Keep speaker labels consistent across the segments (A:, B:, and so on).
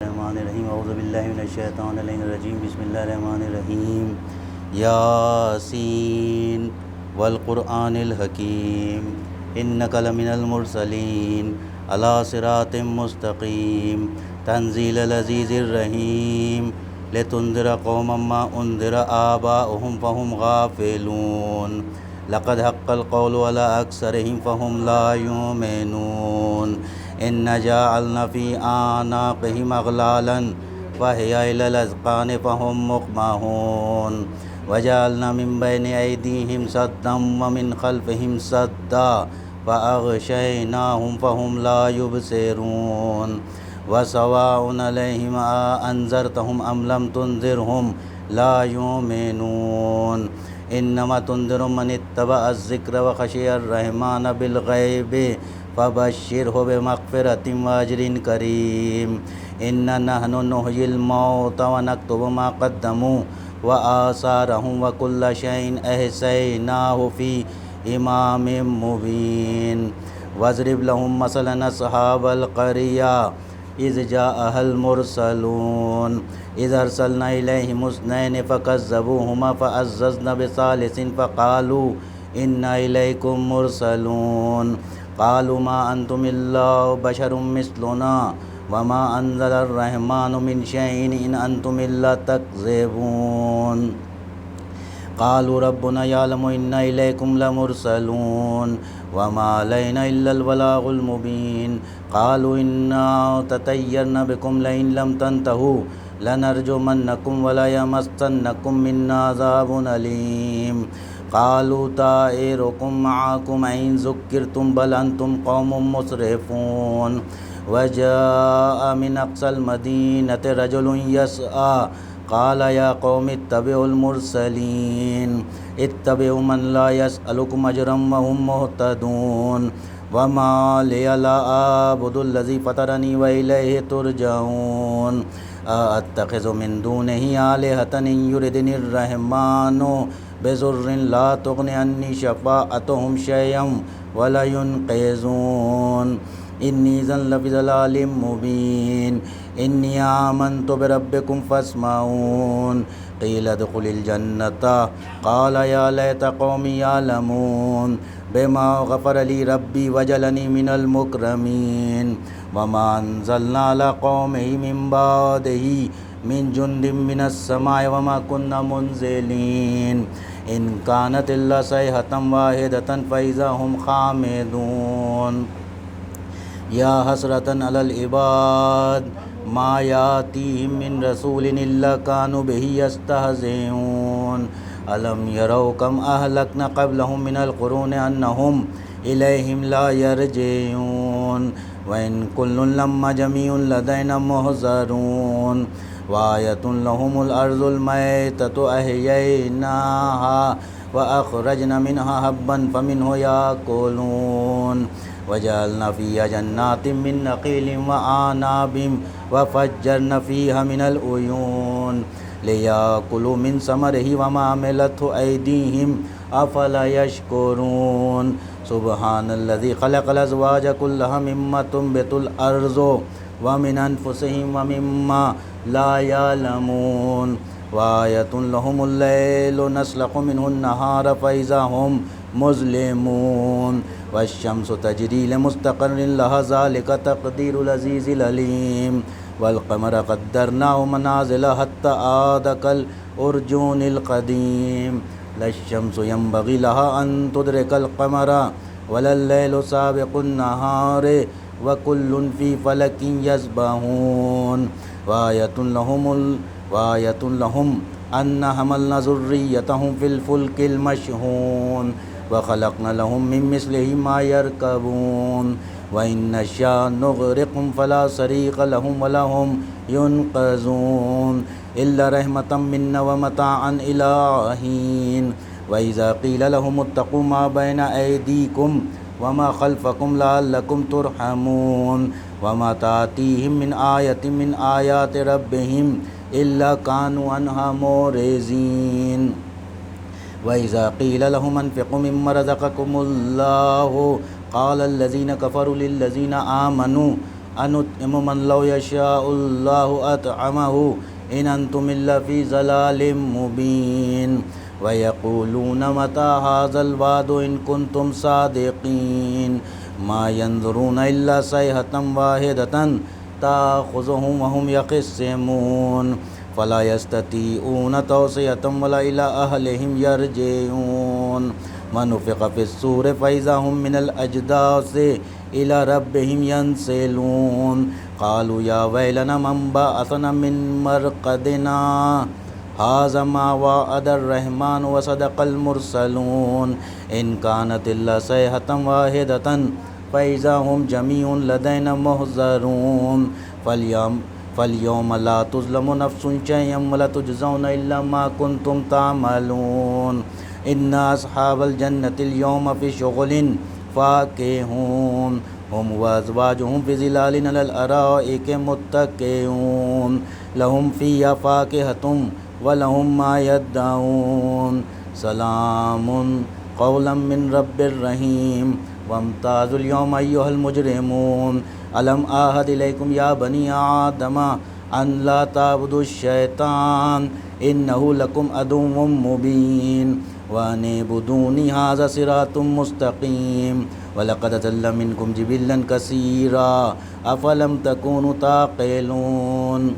A: الرحمن الرحیم اعوذ باللہ من الشیطان الرجیم بسم اللہ الرحمن الرحیم یاسین والقرآن الحکیم انک لمن المرسلین علی صراط مستقیم تنزیل العزیز الرحیم لتنذر قوما ما انذر آباؤہم فہم غافلون لقد حق القول علی اکثرہم فہم لا یؤمنون ان جعلنا فی اعناقہم اغلالا فہی الی الاذقان فہم مقمحون وجعلنا من بین ایدیہم سدا ومن خلفہم سدا فاغشیناہم فہم لا یبصرون وسواء علیہم اانذرتہم ام لم تنذرہم لا یؤمنون انما تنذر من اتبع الذکر وخشی الرحمن بالغیب فبشرہ بمغفرۃ واجر کریم انا نحن نحیی الموتى ونکتب ما قدموا وآثارهم وکل شیء احصیناہ فی امام مبین واضرب لهم مثلا اصحاب القریہ اذ جاءها المرسلون اذ ارسلنا الیہم اثنین فکذبوہما فعززنا بثالث فقالوا انا الیکم مرسلون قالوا ما انتم الا بشر مثلنا وما انزل الرحمن من شيء ان انتم الا تكذبون قالوا ربنا يعلم انا اليكم لمرسلون وما علينا الا البلاغ المبين قالوا انا تطيرنا بكم لئن لم تنتهوا لنرجمنكم ولا يمسنكم منا عذاب أليم قالوا طائركم معكم إن ذكرتم بل أنتم قوم مسرفون وجاء من أقصى المدينة رجل يسعى قال يا قوم اتبعوا المرسلين اتبعوا من لا يسألكم أجرا وهم مهتدون وما لي لا أعبد الذي فطرني وإليه ترجعون أتخذ من دونه آلهة إن يردني الرحمن بضر لا تغن عني شفاعتهم شيئا ولا ينقذون إني إذا لفي ضلال مبين إني آمنت بربكم فاسمعون قيل ادخل الجنة قال يا ليت قومي يعلمون بما غفر لي ربي وجعلني من المكرمين وما أنزلنا على قومه من بعده من جند من السماء وما كنا منزلين إن كانت إلا صيحة واحدة فإذا هم خامدون يا حسرة على العباد ما يأتيهم من رسول إلا كانوا به يستهزئون ألم يروا كم أهلكنا قبلهم من القرون أنهم إليهم لا يرجعون وإن كل لما جميع لدينا محضرون وآية لهم الأرض الميتة أحييناها وأخرجنا منها حبا فمنه يأكلون وجعلنا فيها جنات من نخيل وأعناب وفجرنا فيها من العيون ليأكلوا من ثمره وما عملته أيديهم أفلا يشكرون سبحان الذي خلق الأزواج كلها مما تنبت الأرض ومن أنفسهم ومما لا يعلمون وآية لهم الليل نسلخ منه النهار فإذا هم مظلمون والشمس تجري لمستقر لها ذلك تقدير العزيز العليم والقمر قدرناه منازل حتى عاد كالأرجون القديم لا الشمس ينبغي لها أن تدرك القمر ولا الليل سابق النهار وكل في فلك يسبحون وآية لهم أن حملنا ذريتهم في الفلك المشحون وخلقنا لهم من مثله ما يركبون وإن نشاء نغرقهم فلا صريخ لهم ولا هم ينقذون إلا رحمة منا ومتاعا إلى حين وإذا قيل لهم اتقوا ما بين أيديكم وما خلفكم لعلكم ترحمون وما تأتيهم من آية من آيات ربهم إلا كانوا عنها معرضين وإذا قيل لهم انفقوا مما رزقكم الله قال الذين كفروا للذين آمنوا أنطعم من لو يشاء الله أطعمه إن أنتم إلا في ضلال مبين ويقولون متى هذا الوعد إن كنتم صادقين ما ينظرون إلا صيحة واحدة تأخذهم وهم يخصمون فلا يستطيعون توصية ولا إلى أهلهم يرجعون ونفخ في الصور فإذا هم من الأجداث إلى ربهم ينسلون قالوا يا ويلنا من بعثنا من مرقدنا هذا ما وعد الرحمن وصدق المرسلون إن كانت إلا صيحة واحدة فإذا هم جميع لدينا محضرون فاليوم لا تظلم نفس شيئا ولا تجزون إلا ما كنتم تعملون إن أصحاب الجنة اليوم في شغل فاكهون هم وأزواجهم في ظلال على الأرائك متكئون لهم فيها فاكهة ولهم ما يدعون سلام قولا من رب الرحيم وامتازوا اليوم أيها المجرمون ألم أعهد إليكم يا بني آدم أن لا تعبدوا الشيطان إنه لكم عدو مبين وأن اعبدوني هذا صراط مستقيم ولقد أضل منكم جبلا كثيرا أفلم تكونوا تعقلون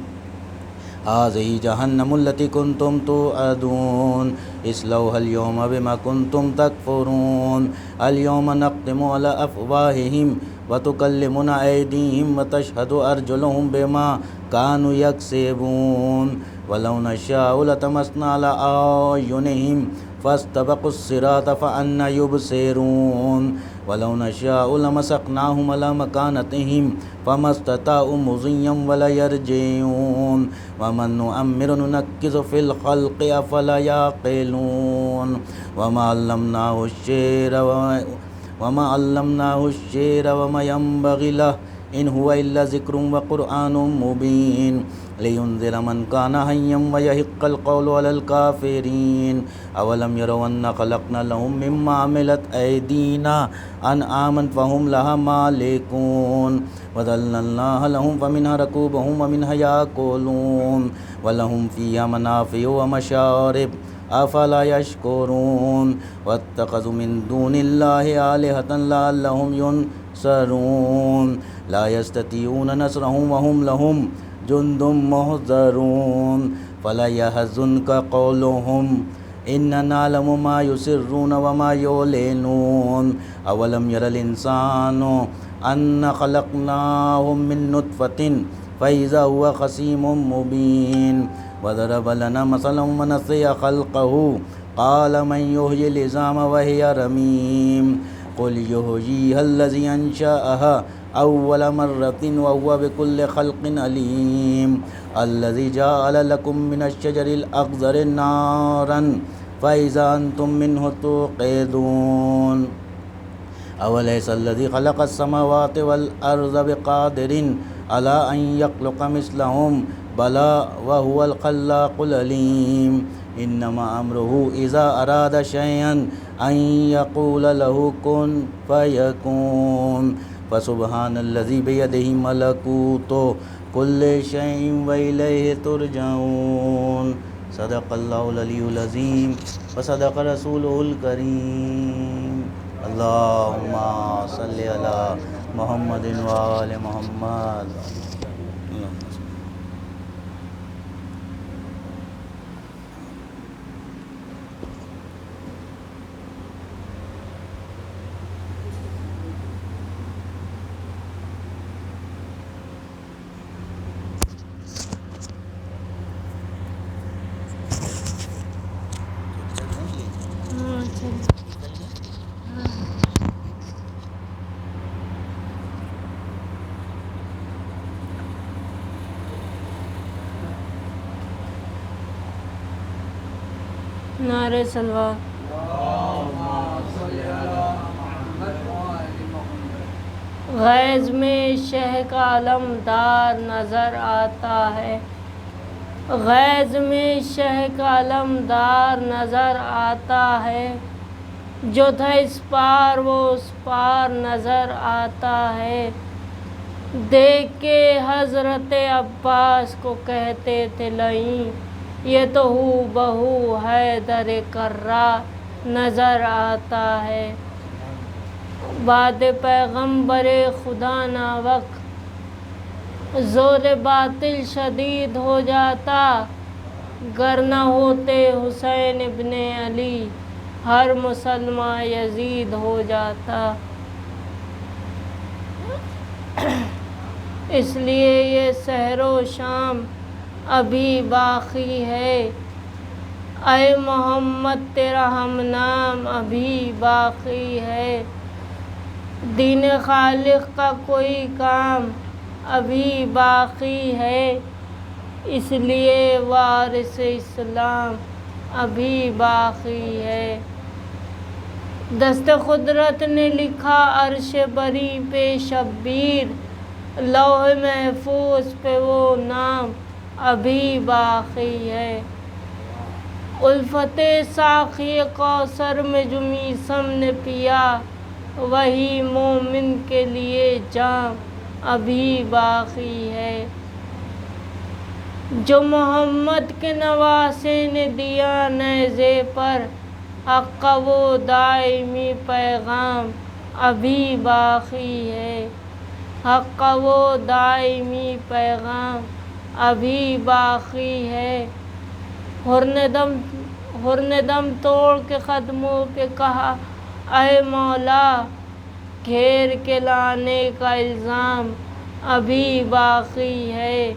A: هذه جهنم التي كنتم توعدون اصلوها اليوم بما كنتم تكفرون اليوم نختم على أفواههم وتكلمنا أيديهم وتشهد أرجلهم بما كانوا يكسبون ولو نشاء لطمسنا على أعينهم فاستبقوا الصراط فأنى يبصرون ولو نشاء لمسخناهم على مكانتهم فما استطاعوا مضيا ولا يرجعون ومن نؤمر ننكس في الخلق أفلا يعقلون وما علمناه الشعر وما ينبغي له إن هو إلا ذكر وقرآن مبين لينذر من كان حيا ويحق القول على الكافرين أولم يروا أنا خلقنا لهم مما عملت أيدينا أنعاما فهم لها مالكون وذللناها لهم فمنها ركوبهم ومنها يأكلون ولهم فيها منافع ومشارب أفلا يشكرون واتخذوا من دون الله آلهة لعلهم ينصرون لا يستطيعون نصرهم وهم لهم جند محضرون فلا يحزنك قولهم إننا نعلم ما يسرون وما يعلنون أولم ير الإنسان أنا خلقناه من نطفة فإذا هو خصيم مبين وضرب لنا مثلا ونسي خلقه قال من يحيي العظام وهي رميم قل يحييها الذي أنشأها أول مرة وهو بكل خلق عليم الذي جعل لكم من الشجر الأخضر نارا فإذا أنتم منه توقدون أوليس الذي خلق السماوات والأرض بقادر على أن يخلق مثلهم بلى وهو الخلاق العليم إنما أمره إذا أراد شيئا أن يقول له كن فيكون فسبحان الذي بيده ملكوت كل شيء وإليه ترجعون صدق الله العلي العظيم وصدق رسوله الكريم اللهم صل على محمد وآل محمد.
B: نعرہ سلوات. غیظ میں شہ کا علمدار نظر آتا ہے، غیظ میں شہ کا علمدار نظر آتا ہے، جو تھا اس پار وہ اس پار نظر آتا ہے، دیکھ کے حضرت عباس کو کہتے تھے لئیں یہ تو ہو بہو حیدر کرہ نظر آتا ہے۔ بعد پیغمبر خدا نہ وقت زور باطل شدید ہو جاتا، گر نہ ہوتے حسین ابن علی ہر مسلمہ یزید ہو جاتا۔ اس لیے یہ سحر و شام ابھی باقی ہے، اے محمد تیرا ہم نام ابھی باقی ہے۔ دین خالق کا کوئی کام ابھی باقی ہے، اس لیے وارث اسلام ابھی باقی ہے۔ دست قدرت نے لکھا عرش بری پہ شبیر، لوح محفوظ پہ وہ نام ابھی باقی ہے۔ الفت ساقی کوثر میں جو میثم نے پیا، وہی مومن کے لیے جام ابھی باقی ہے۔ جو محمد کے نواسے نے دیا نیزے پر، حق کا وہ دائمی پیغام ابھی باقی ہے۔ حق کا وہ دائمی پیغام ابھی باقی ہے۔ حر نے دم توڑ کے قدموں پہ کہا اے مولا، گھیر کے لانے کا الزام ابھی باقی ہے۔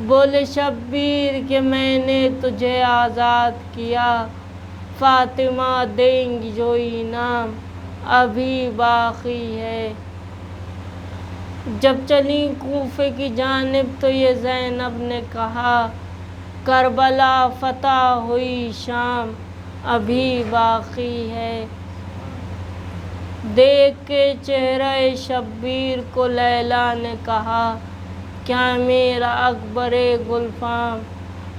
B: بولے شبیر کہ میں نے تجھے آزاد کیا، فاطمہ دیں گی جو انعام ابھی باقی ہے۔ جب چلی کوفے کی جانب تو یہ زینب نے کہا، کربلا فتح ہوئی شام ابھی باقی ہے۔ دیکھ کے چہرہ شبیر کو لیلا نے کہا، کیا میرا اکبر گلفام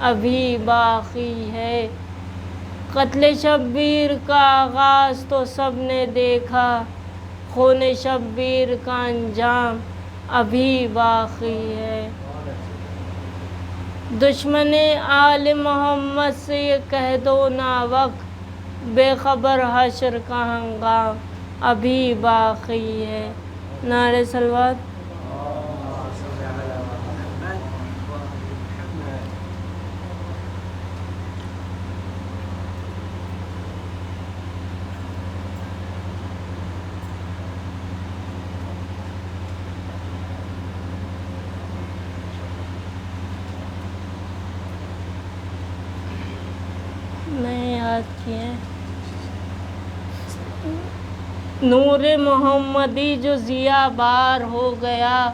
B: ابھی باقی ہے۔ قتل شبیر کا آغاز تو سب نے دیکھا، خون شبیر کا انجام ابھی باقی ہے۔ دشمن آل محمد سے یہ کہہ دو ناوقت، بے خبر حشر کا ہنگام ابھی باقی ہے۔ نعرہ صلوات۔ میں یاد کیے نور محمدی جو ضیا بار ہو گیا،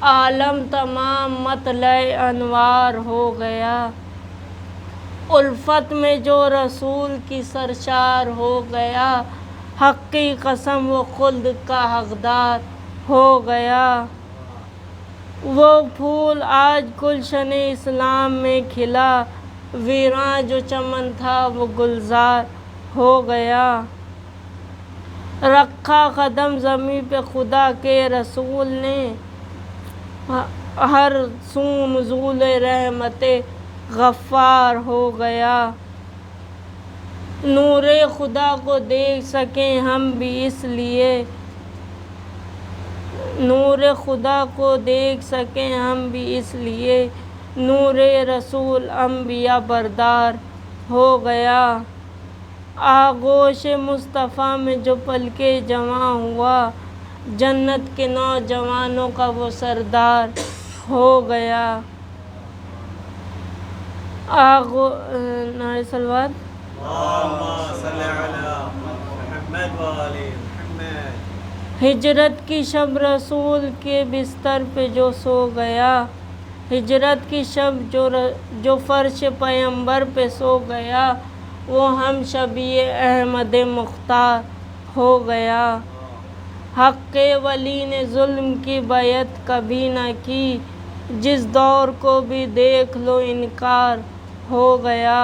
B: عالم تمام مطلع انوار ہو گیا۔ الفت میں جو رسول کی سرشار ہو گیا، حق کی قسم وہ خلد کا حقدار ہو گیا۔ وہ پھول آج گلشن اسلام میں کھلا، ویراں جو چمن تھا وہ گلزار ہو گیا۔ رکھا قدم زمیں پہ خدا کے رسول نے، ہر سو نزول رحمت غفار ہو گیا۔ نور خدا کو دیکھ سکیں ہم بھی اس لیے، نور خدا کو دیکھ سکیں ہم بھی اس لیے، نور رسول انبیاء بردار ہو گیا۔ آغوش مصطفیٰ میں جو پلکے جواں ہوا، جنت کے نوجوانوں کا وہ سردار ہو گیا۔ نعرہ صلوات۔ ہجرت کی شب رسول کے بستر پہ جو سو گیا، ہجرت کی شب جو فرش پیمبر پہ سو گیا، وہ ہم شبیہ احمد مختار ہو گیا۔ حق کے ولی نے ظلم کی بیعت کبھی نہ کی، جس دور کو بھی دیکھ لو انکار ہو گیا۔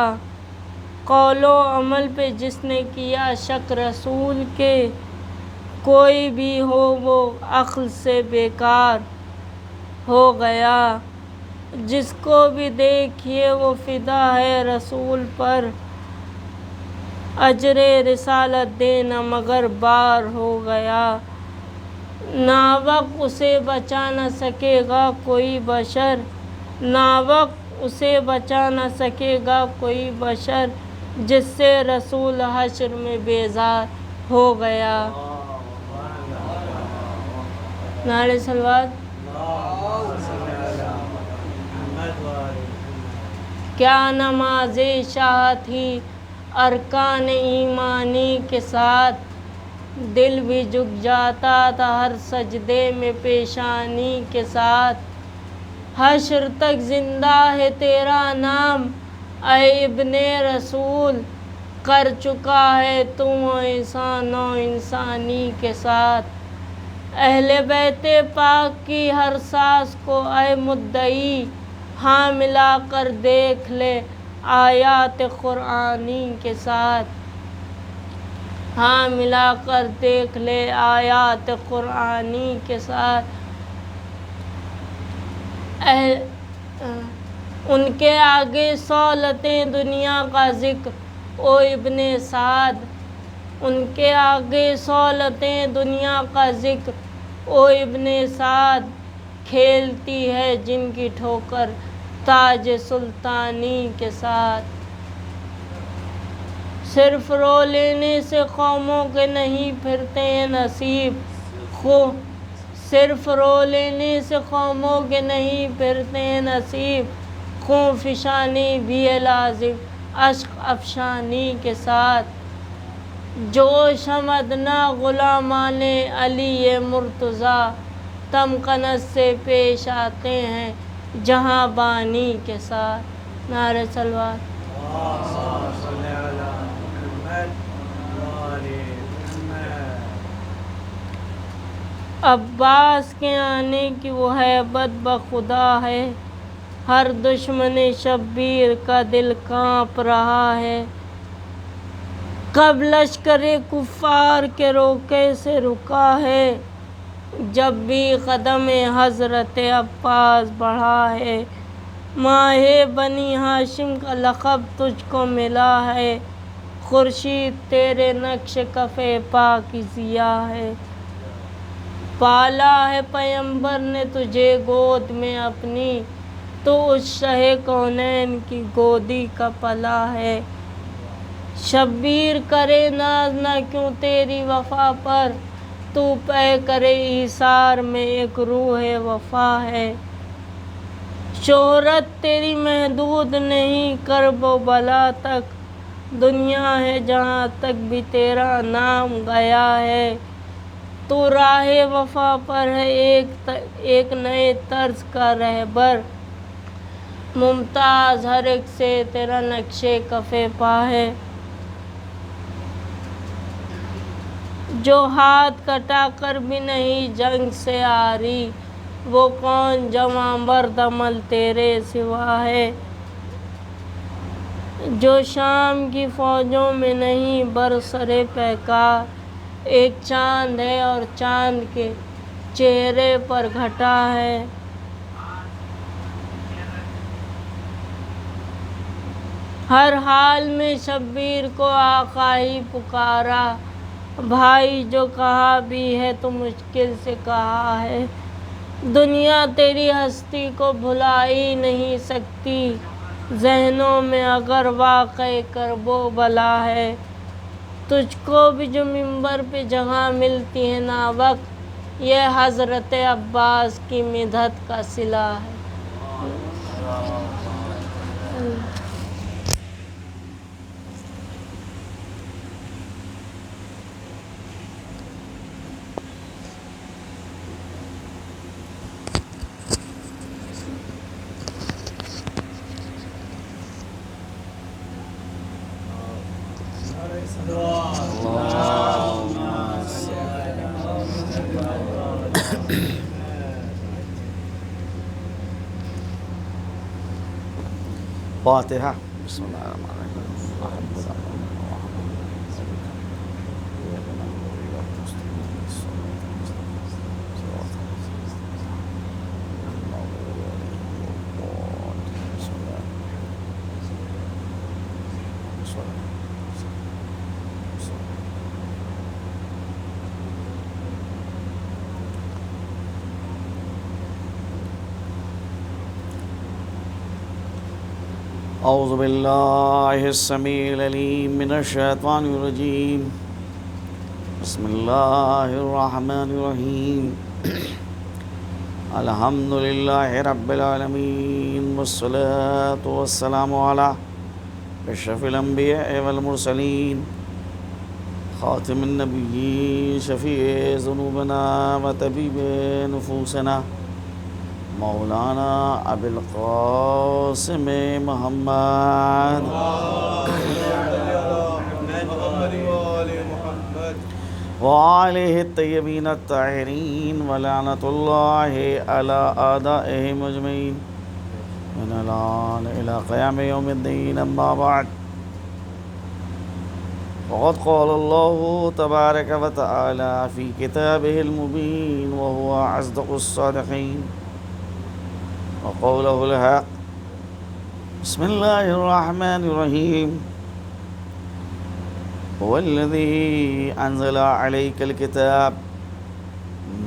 B: قول و عمل پہ جس نے کیا شک رسول کے، کوئی بھی ہو وہ عقل سے بیکار ہو گیا، جس کو بھی دیکھیے وہ فدا ہے رسول پر، اجر رسالت دینا مگر بار ہو گیا، ناوق اسے بچا نہ سکے گا کوئی بشر، ناوق اسے بچا نہ سکے گا کوئی بشر، جس سے رسول حشر میں بیزار ہو گیا۔ نعرہ صلوات۔ کیا نماز شاہ تھی ارکان ایمانی کے ساتھ، دل بھی جھک جاتا تھا ہر سجدے میں پیشانی کے ساتھ، حشر تک زندہ ہے تیرا نام اے ابن رسول، کر چکا ہے تو احسان و انسانی کے ساتھ، اہل بیت پاک کی ہر ساز کو اے مدعی، ہاں ملا کر دیکھ لے آیات قرآنی کے ساتھ، ہاں ملا کر دیکھ لے آیات قرآنی کے ساتھ، ان کے آگے سہولتیں دنیا کا ذکر او ابن سعد، ان کے آگے سہولتیں دنیا کا ذکر او ابن سعد، کھیلتی ہے جن کی ٹھوکر تاج سلطانی کے ساتھ، صرف رو لینے سے قوموں کے نہیں پھرتے ہیں نصیب، صرف رو لینے سے قوموں کے نہیں پھرتے ہیں نصیب، خون فشانی بھی ہے لازم اشک افشانی کے ساتھ، جوش ادنا غلامان علی مرتضیٰ، تمکنت سے پیش آتے ہیں جہاں بانی کے ساتھ۔ نعرہ صلوات۔ عباس کے آنے کی وہ ہیبت بخدا ہے، ہر دشمن شبیر کا دل کانپ رہا ہے، کب لشکر کفار کے روکے سے رکا ہے، جب بھی قدم حضرت عباس بڑھا ہے، ماہ بنی ہاشم کا لقب تجھ کو ملا ہے، خورشید تیرے نقش کف پا کی ضیا ہے، پالا ہے پیمبر نے تجھے گود میں اپنی، تو اس شہ کونین کی گودی کا پلا ہے، شبیر کرے ناز نہ کیوں تیری وفا پر، تو پے کرے ایثار میں ایک روح وفا ہے، شہرت تیری محدود نہیں کرب و بلا تک، دنیا ہے جہاں تک بھی تیرا نام گیا ہے، تو راہ وفا پر ہے ایک نئے طرز کا رہبر، ممتاز ہر ایک سے تیرا نقش کف پا ہے، جو ہاتھ کٹا کر بھی نہیں جنگ سے آری، وہ کون جواں مرد عمل تیرے سوا ہے، جو شام کی فوجوں میں نہیں برسر پیکار، ایک چاند ہے اور چاند کے چہرے پر گھٹا ہے، ہر حال میں شبیر کو آقا ہی پکارا، بھائی جو کہا بھی ہے تو مشکل سے کہا ہے، دنیا تیری ہستی کو بھلا ہی نہیں سکتی، ذہنوں میں اگر واقع کرب و بلا ہے، تجھ کو بھی جو منبر پہ جگہ ملتی ہے ناوقت، یہ حضرت عباس کی مدحت کا صلہ ہے۔
A: فاتحہ۔ بسم اللہ الرحمن الرحیم۔
C: اعوذ باللہ السمیع العلیم من الشیطان الرجیم بسم اللہ الرحمن الرحیم الحمد للہ رب العالمین والصلاة والسلام علی اشرف الانبیاء والمرسلین خاتم النبیین شفیع ذنوبنا وطبیب نفوسنا مولانا ابی القاسم محمد وآلہ الطیبین الطاہرین ولعنۃ اللہ علی اعدائہم اجمعین من الآن الی قیام یوم الدین اما بعد وقد قال اللہ تبارک و تعالی فی کتابہ المبین وهو اصدق الصادقین وقوله الحق بسم اللہ الرحمن الرحیم هو الذي أنزل عليك الكتاب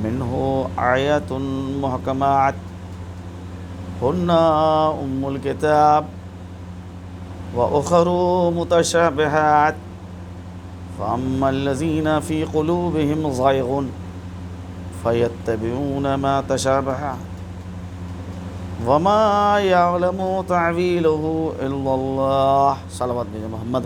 C: منه آيات محكمات هن أم الكتاب وأخر متشابهات فأما الذين في قلوبهم زيغ فيتبعون ما تشابه وما يعلم تعويله إلا الله صلوات بجا محمد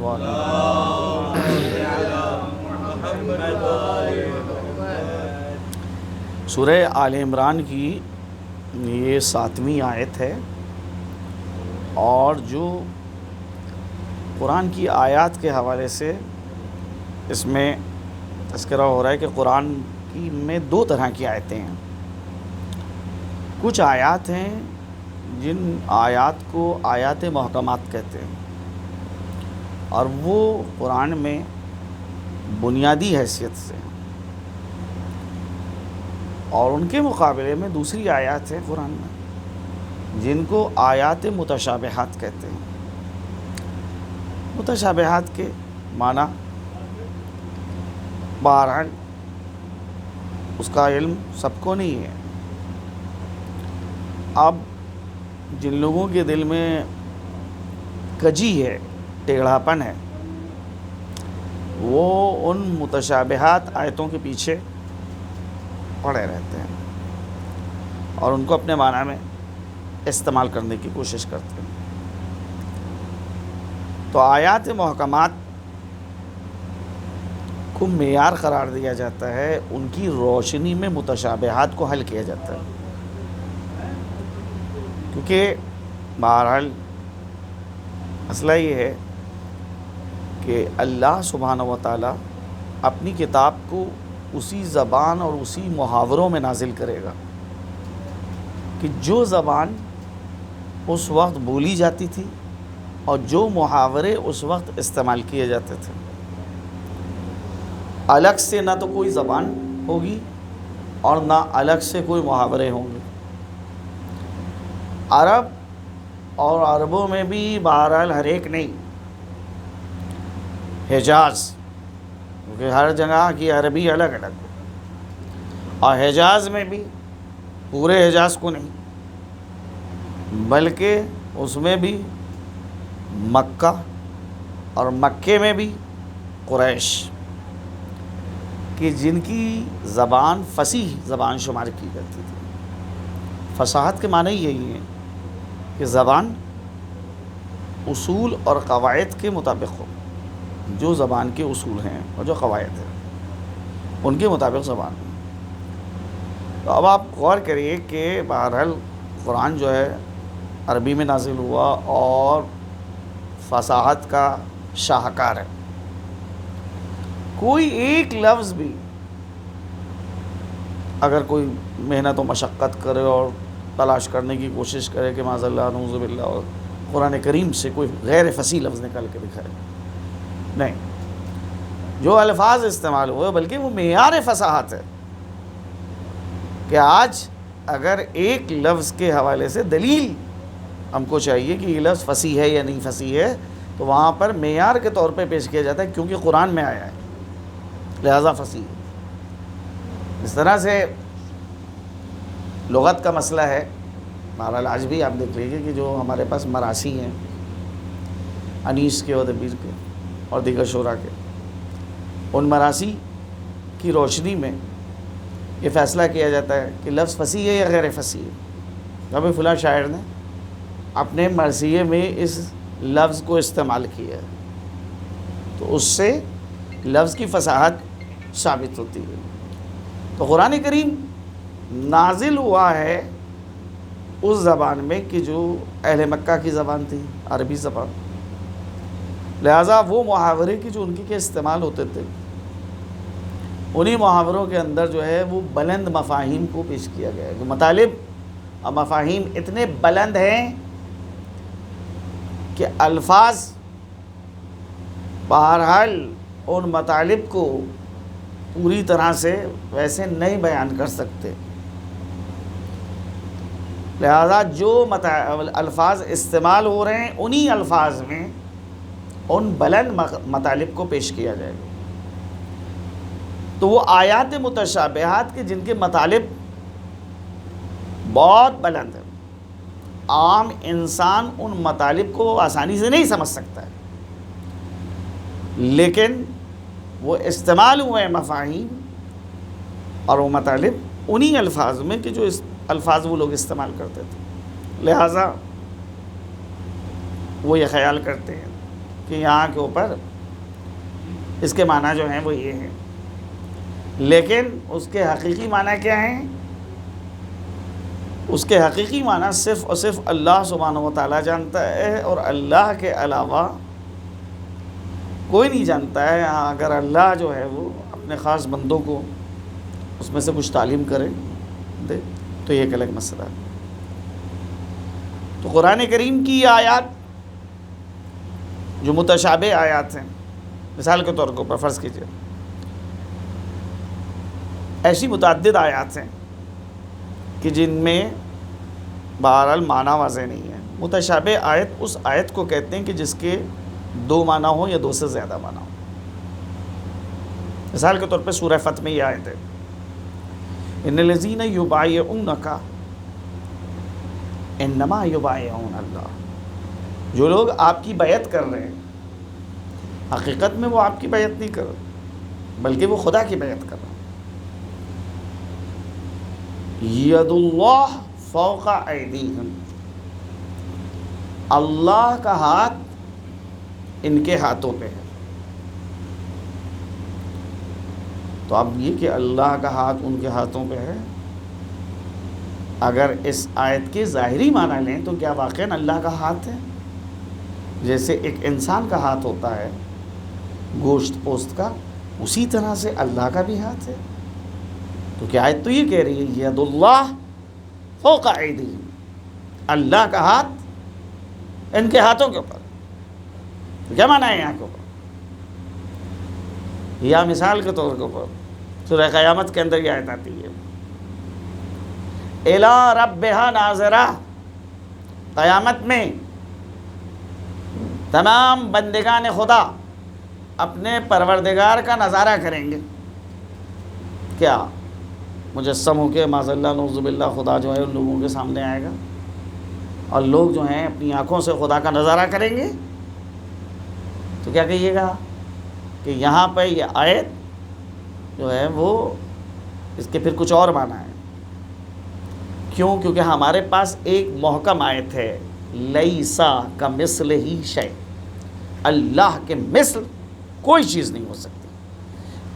C: سورہ آل عمران کی یہ 7ویں آیت ہے، اور جو قرآن کی آیات کے حوالے سے اس میں تذکرہ ہو رہا ہے کہ قرآن کی میں 2 طرح کی آیتیں ہیں۔ کچھ آیات ہیں جن آیات کو آیات محکمات کہتے ہیں، اور وہ قرآن میں بنیادی حیثیت سے ہیں، اور ان کے مقابلے میں دوسری آیات ہیں قرآن میں جن کو آیات متشابہات کہتے ہیں۔ متشابہات کے معنی بہرحال اس کا علم سب کو نہیں ہے۔ اب جن لوگوں کے دل میں کجی ہے، ٹیڑھاپن ہے، وہ ان متشابہات آیتوں کے پیچھے پڑے رہتے ہیں اور ان کو اپنے معنی میں استعمال کرنے کی کوشش کرتے ہیں۔ تو آیات محکمات کو معیار قرار دیا جاتا ہے، ان کی روشنی میں متشابہات کو حل کیا جاتا ہے، کیونکہ بہرحال مسئلہ یہ ہے کہ اللہ سبحانہ و تعالیٰ اپنی کتاب کو اسی زبان اور اسی محاوروں میں نازل کرے گا کہ جو زبان اس وقت بولی جاتی تھی اور جو محاورے اس وقت استعمال کیے جاتے تھے۔ الگ سے نہ تو کوئی زبان ہوگی اور نہ الگ سے کوئی محاورے ہوں گے۔ عرب اور عربوں میں بھی بہرحال ہر ایک نہیں، حجاز، کیونکہ ہر جگہ کی عربی الگ الگ ہو، اور حجاز میں بھی پورے حجاز کو نہیں بلکہ اس میں بھی مکہ اور مکے میں بھی قریش کہ جن کی زبان فصیح زبان شمار کی جاتی تھی۔ فصاحت کے معنی یہی ہے کہ زبان اصول اور قواعد کے مطابق ہو، جو زبان کے اصول ہیں اور جو قواعد ہیں ان کے مطابق زبان ہو۔ تو اب آپ غور کریے کہ بہرحال قرآن جو ہے عربی میں نازل ہوا اور فصاحت کا شاہکار ہے۔ کوئی ایک لفظ بھی اگر کوئی محنت و مشقت کرے اور تلاش کرنے کی کوشش کرے کہ معاذ اللہ نعوذ باللہ اور قرآن کریم سے کوئی غیر فصیح لفظ نکال کے دکھائے، نہیں، جو الفاظ استعمال ہوئے بلکہ وہ معیار فصاحت ہے کہ آج اگر ایک لفظ کے حوالے سے دلیل ہم کو چاہیے کہ یہ لفظ فصیح ہے یا نہیں فصیح ہے، تو وہاں پر معیار کے طور پہ پیش کیا جاتا ہے کیونکہ قرآن میں آیا ہے، لہذا فصیح ہے۔ اس طرح سے لغت کا مسئلہ ہے، بہرحال آج بھی آپ دیکھ لیجیے کہ جو ہمارے پاس مراسی ہیں انیس کے، ادبیر کے اور دیگر شعراء کے، ان مراثی کی روشنی میں یہ فیصلہ کیا جاتا ہے کہ لفظ فصیح ہے یا غیر فصیح ہے۔ کبھی فلاں شاعر نے اپنے مرثیے میں اس لفظ کو استعمال کیا ہے تو اس سے لفظ کی فصاحت ثابت ہوتی ہے۔ تو قرآن کریم نازل ہوا ہے اس زبان میں کہ جو اہل مکہ کی زبان تھی، عربی زبان، لہٰذا وہ محاورے کی جو ان کے استعمال ہوتے تھے، انہی محاوروں کے اندر جو ہے وہ بلند مفاہیم کو پیش کیا گیا ہے کہ مطالب اور مفاہیم اتنے بلند ہیں کہ الفاظ بہرحال ان مطالب کو پوری طرح سے ویسے نہیں بیان کر سکتے، لہذا جو الفاظ استعمال ہو رہے ہیں انہی الفاظ میں ان بلند مطالب کو پیش کیا جائے گا۔ تو وہ آیات متشابہات کے جن کے مطالب بہت بلند ہیں، عام انسان ان مطالب کو آسانی سے نہیں سمجھ سکتا ہے، لیکن وہ استعمال ہوئے مفاہیم اور وہ مطالب انہی الفاظ میں کہ جو الفاظ وہ لوگ استعمال کرتے تھے، لہٰذا وہ یہ خیال کرتے ہیں کہ یہاں کے اوپر اس کے معنی جو ہیں وہ یہ ہیں، لیکن اس کے حقیقی معنی کیا ہیں؟ اس کے حقیقی معنی صرف اور صرف اللہ سبحانہ و تعالیٰ جانتا ہے، اور اللہ کے علاوہ کوئی نہیں جانتا ہے۔ اگر اللہ جو ہے وہ اپنے خاص بندوں کو اس میں سے کچھ تعلیم کرے دے تو یہ ایک الگ مسئلہ ہے۔ تو قرآن کریم کی یہ آیات جو متشابہ آیات ہیں، مثال کے طور کے اوپر فرض کیجئے ایسی متعدد آیات ہیں کہ جن میں بہرحال معنی واضح نہیں ہے۔ متشابہ آیت اس آیت کو کہتے ہیں کہ جس کے دو معنی ہوں یا دو سے زیادہ معنی ہوں۔ مثال کے طور پہ سورہ فتح میں یہ آیت ہے، ان الذین یبایعونک انما یبایعون اللہ، جو لوگ آپ کی بیعت کر رہے ہیں حقیقت میں وہ آپ کی بیعت نہیں کر رہے بلکہ وہ خدا کی بیعت کر رہے ہیں۔ ید اللہ فوق ایدیہم، اللہ کا ہاتھ ان کے ہاتھوں پہ ہے۔ تو اب یہ کہ اللہ کا ہاتھ ان کے ہاتھوں پہ ہے، اگر اس آیت کے ظاہری معنی لیں تو کیا واقعاً اللہ کا ہاتھ ہے؟ جیسے ایک انسان کا ہاتھ ہوتا ہے گوشت پوست کا، اسی طرح سے اللہ کا بھی ہاتھ ہے۔ تو کیا آیت تو یہ کہہ رہی ہے ید اللہ فوق ایدیہم، اللہ کا ہاتھ ان کے ہاتھوں کے اوپر۔ کیا معنی ہے یہاں کے اوپر؟ یا مثال کے طور کے اوپر سورہ قیامت کے اندر یہ آیت آتی ہے، الی ربہا ناظرہ، قیامت میں تمام بندگان خدا اپنے پروردگار کا نظارہ کریں گے۔ کیا مجسم ہو کے معاذ اللہ نعوذ باللہ خدا جو ہے ان لوگوں کے سامنے آئے گا اور لوگ جو ہیں اپنی آنکھوں سے خدا کا نظارہ کریں گے؟ تو کیا کہیے گا کہ یہاں پہ یہ آیت جو ہے وہ اس کے پھر کچھ اور معنی ہے۔ کیوں؟ کیونکہ ہمارے پاس ایک محکم آیت ہے، لیسا کمثلہ شیء، اللہ کے مثل کوئی چیز نہیں ہو سکتی۔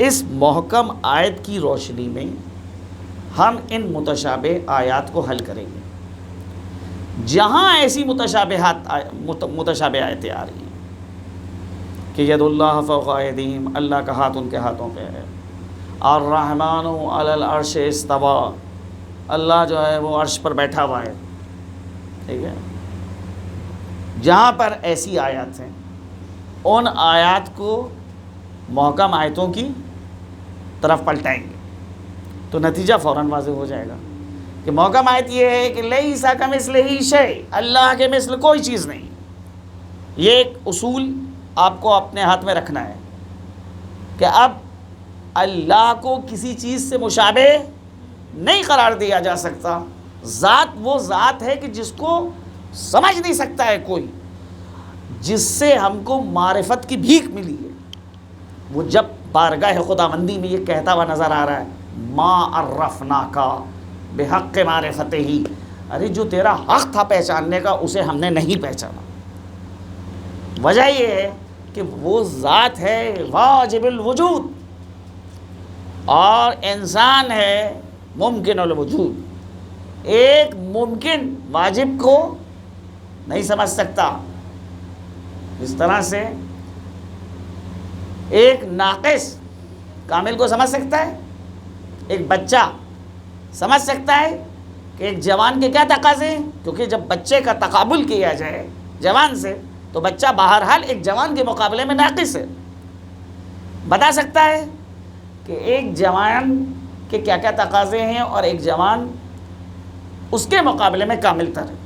C: اس محکم آیت کی روشنی میں ہم ان متشابہ آیات کو حل کریں گے۔ جہاں ایسی متشابہ آیتیں آ رہی ہیں کہ ید اللہ فوق ایدیہم، اللہ کا ہاتھ ان کے ہاتھوں پہ ہے، الرحمن علی العرش استویٰ، اللہ جو ہے وہ عرش پر بیٹھا ہوا ہے، ٹھیک ہے، جہاں پر ایسی آیات ہیں ان آیات کو محکم آیتوں کی طرف پلٹائیں گے تو نتیجہ فوراً واضح ہو جائے گا کہ محکم آیت یہ ہے کہ لیسا کمثلہ شیء، اللہ کے مثل کوئی چیز نہیں۔ یہ ایک اصول آپ کو اپنے ہاتھ میں رکھنا ہے کہ اب اللہ کو کسی چیز سے مشابہ نہیں قرار دیا جا سکتا۔ ذات وہ ذات ہے کہ جس کو سمجھ نہیں سکتا ہے کوئی، جس سے ہم کو معرفت کی بھیک ملی ہے، وہ جب بارگاہ خداوندی میں یہ کہتا ہوا نظر آ رہا ہے ما عرفناک بحق معرفتہ، ارے جو تیرا حق تھا پہچاننے کا اسے ہم نے نہیں پہچانا۔ وجہ یہ ہے کہ وہ ذات ہے واجب الوجود اور انسان ہے ممکن الوجود۔ ایک ممکن واجب کو نہیں سمجھ سکتا، اس طرح سے ایک ناقص کامل کو سمجھ سکتا ہے۔ ایک بچہ سمجھ سکتا ہے کہ ایک جوان کے کیا تقاضے ہیں، کیونکہ جب بچے کا تقابل کیا جائے جوان سے تو بچہ بہرحال ایک جوان کے مقابلے میں ناقص ہے۔ بتا سکتا ہے کہ ایک جوان کے کیا کیا تقاضے ہیں اور ایک جوان اس کے مقابلے میں کامل تر ہے۔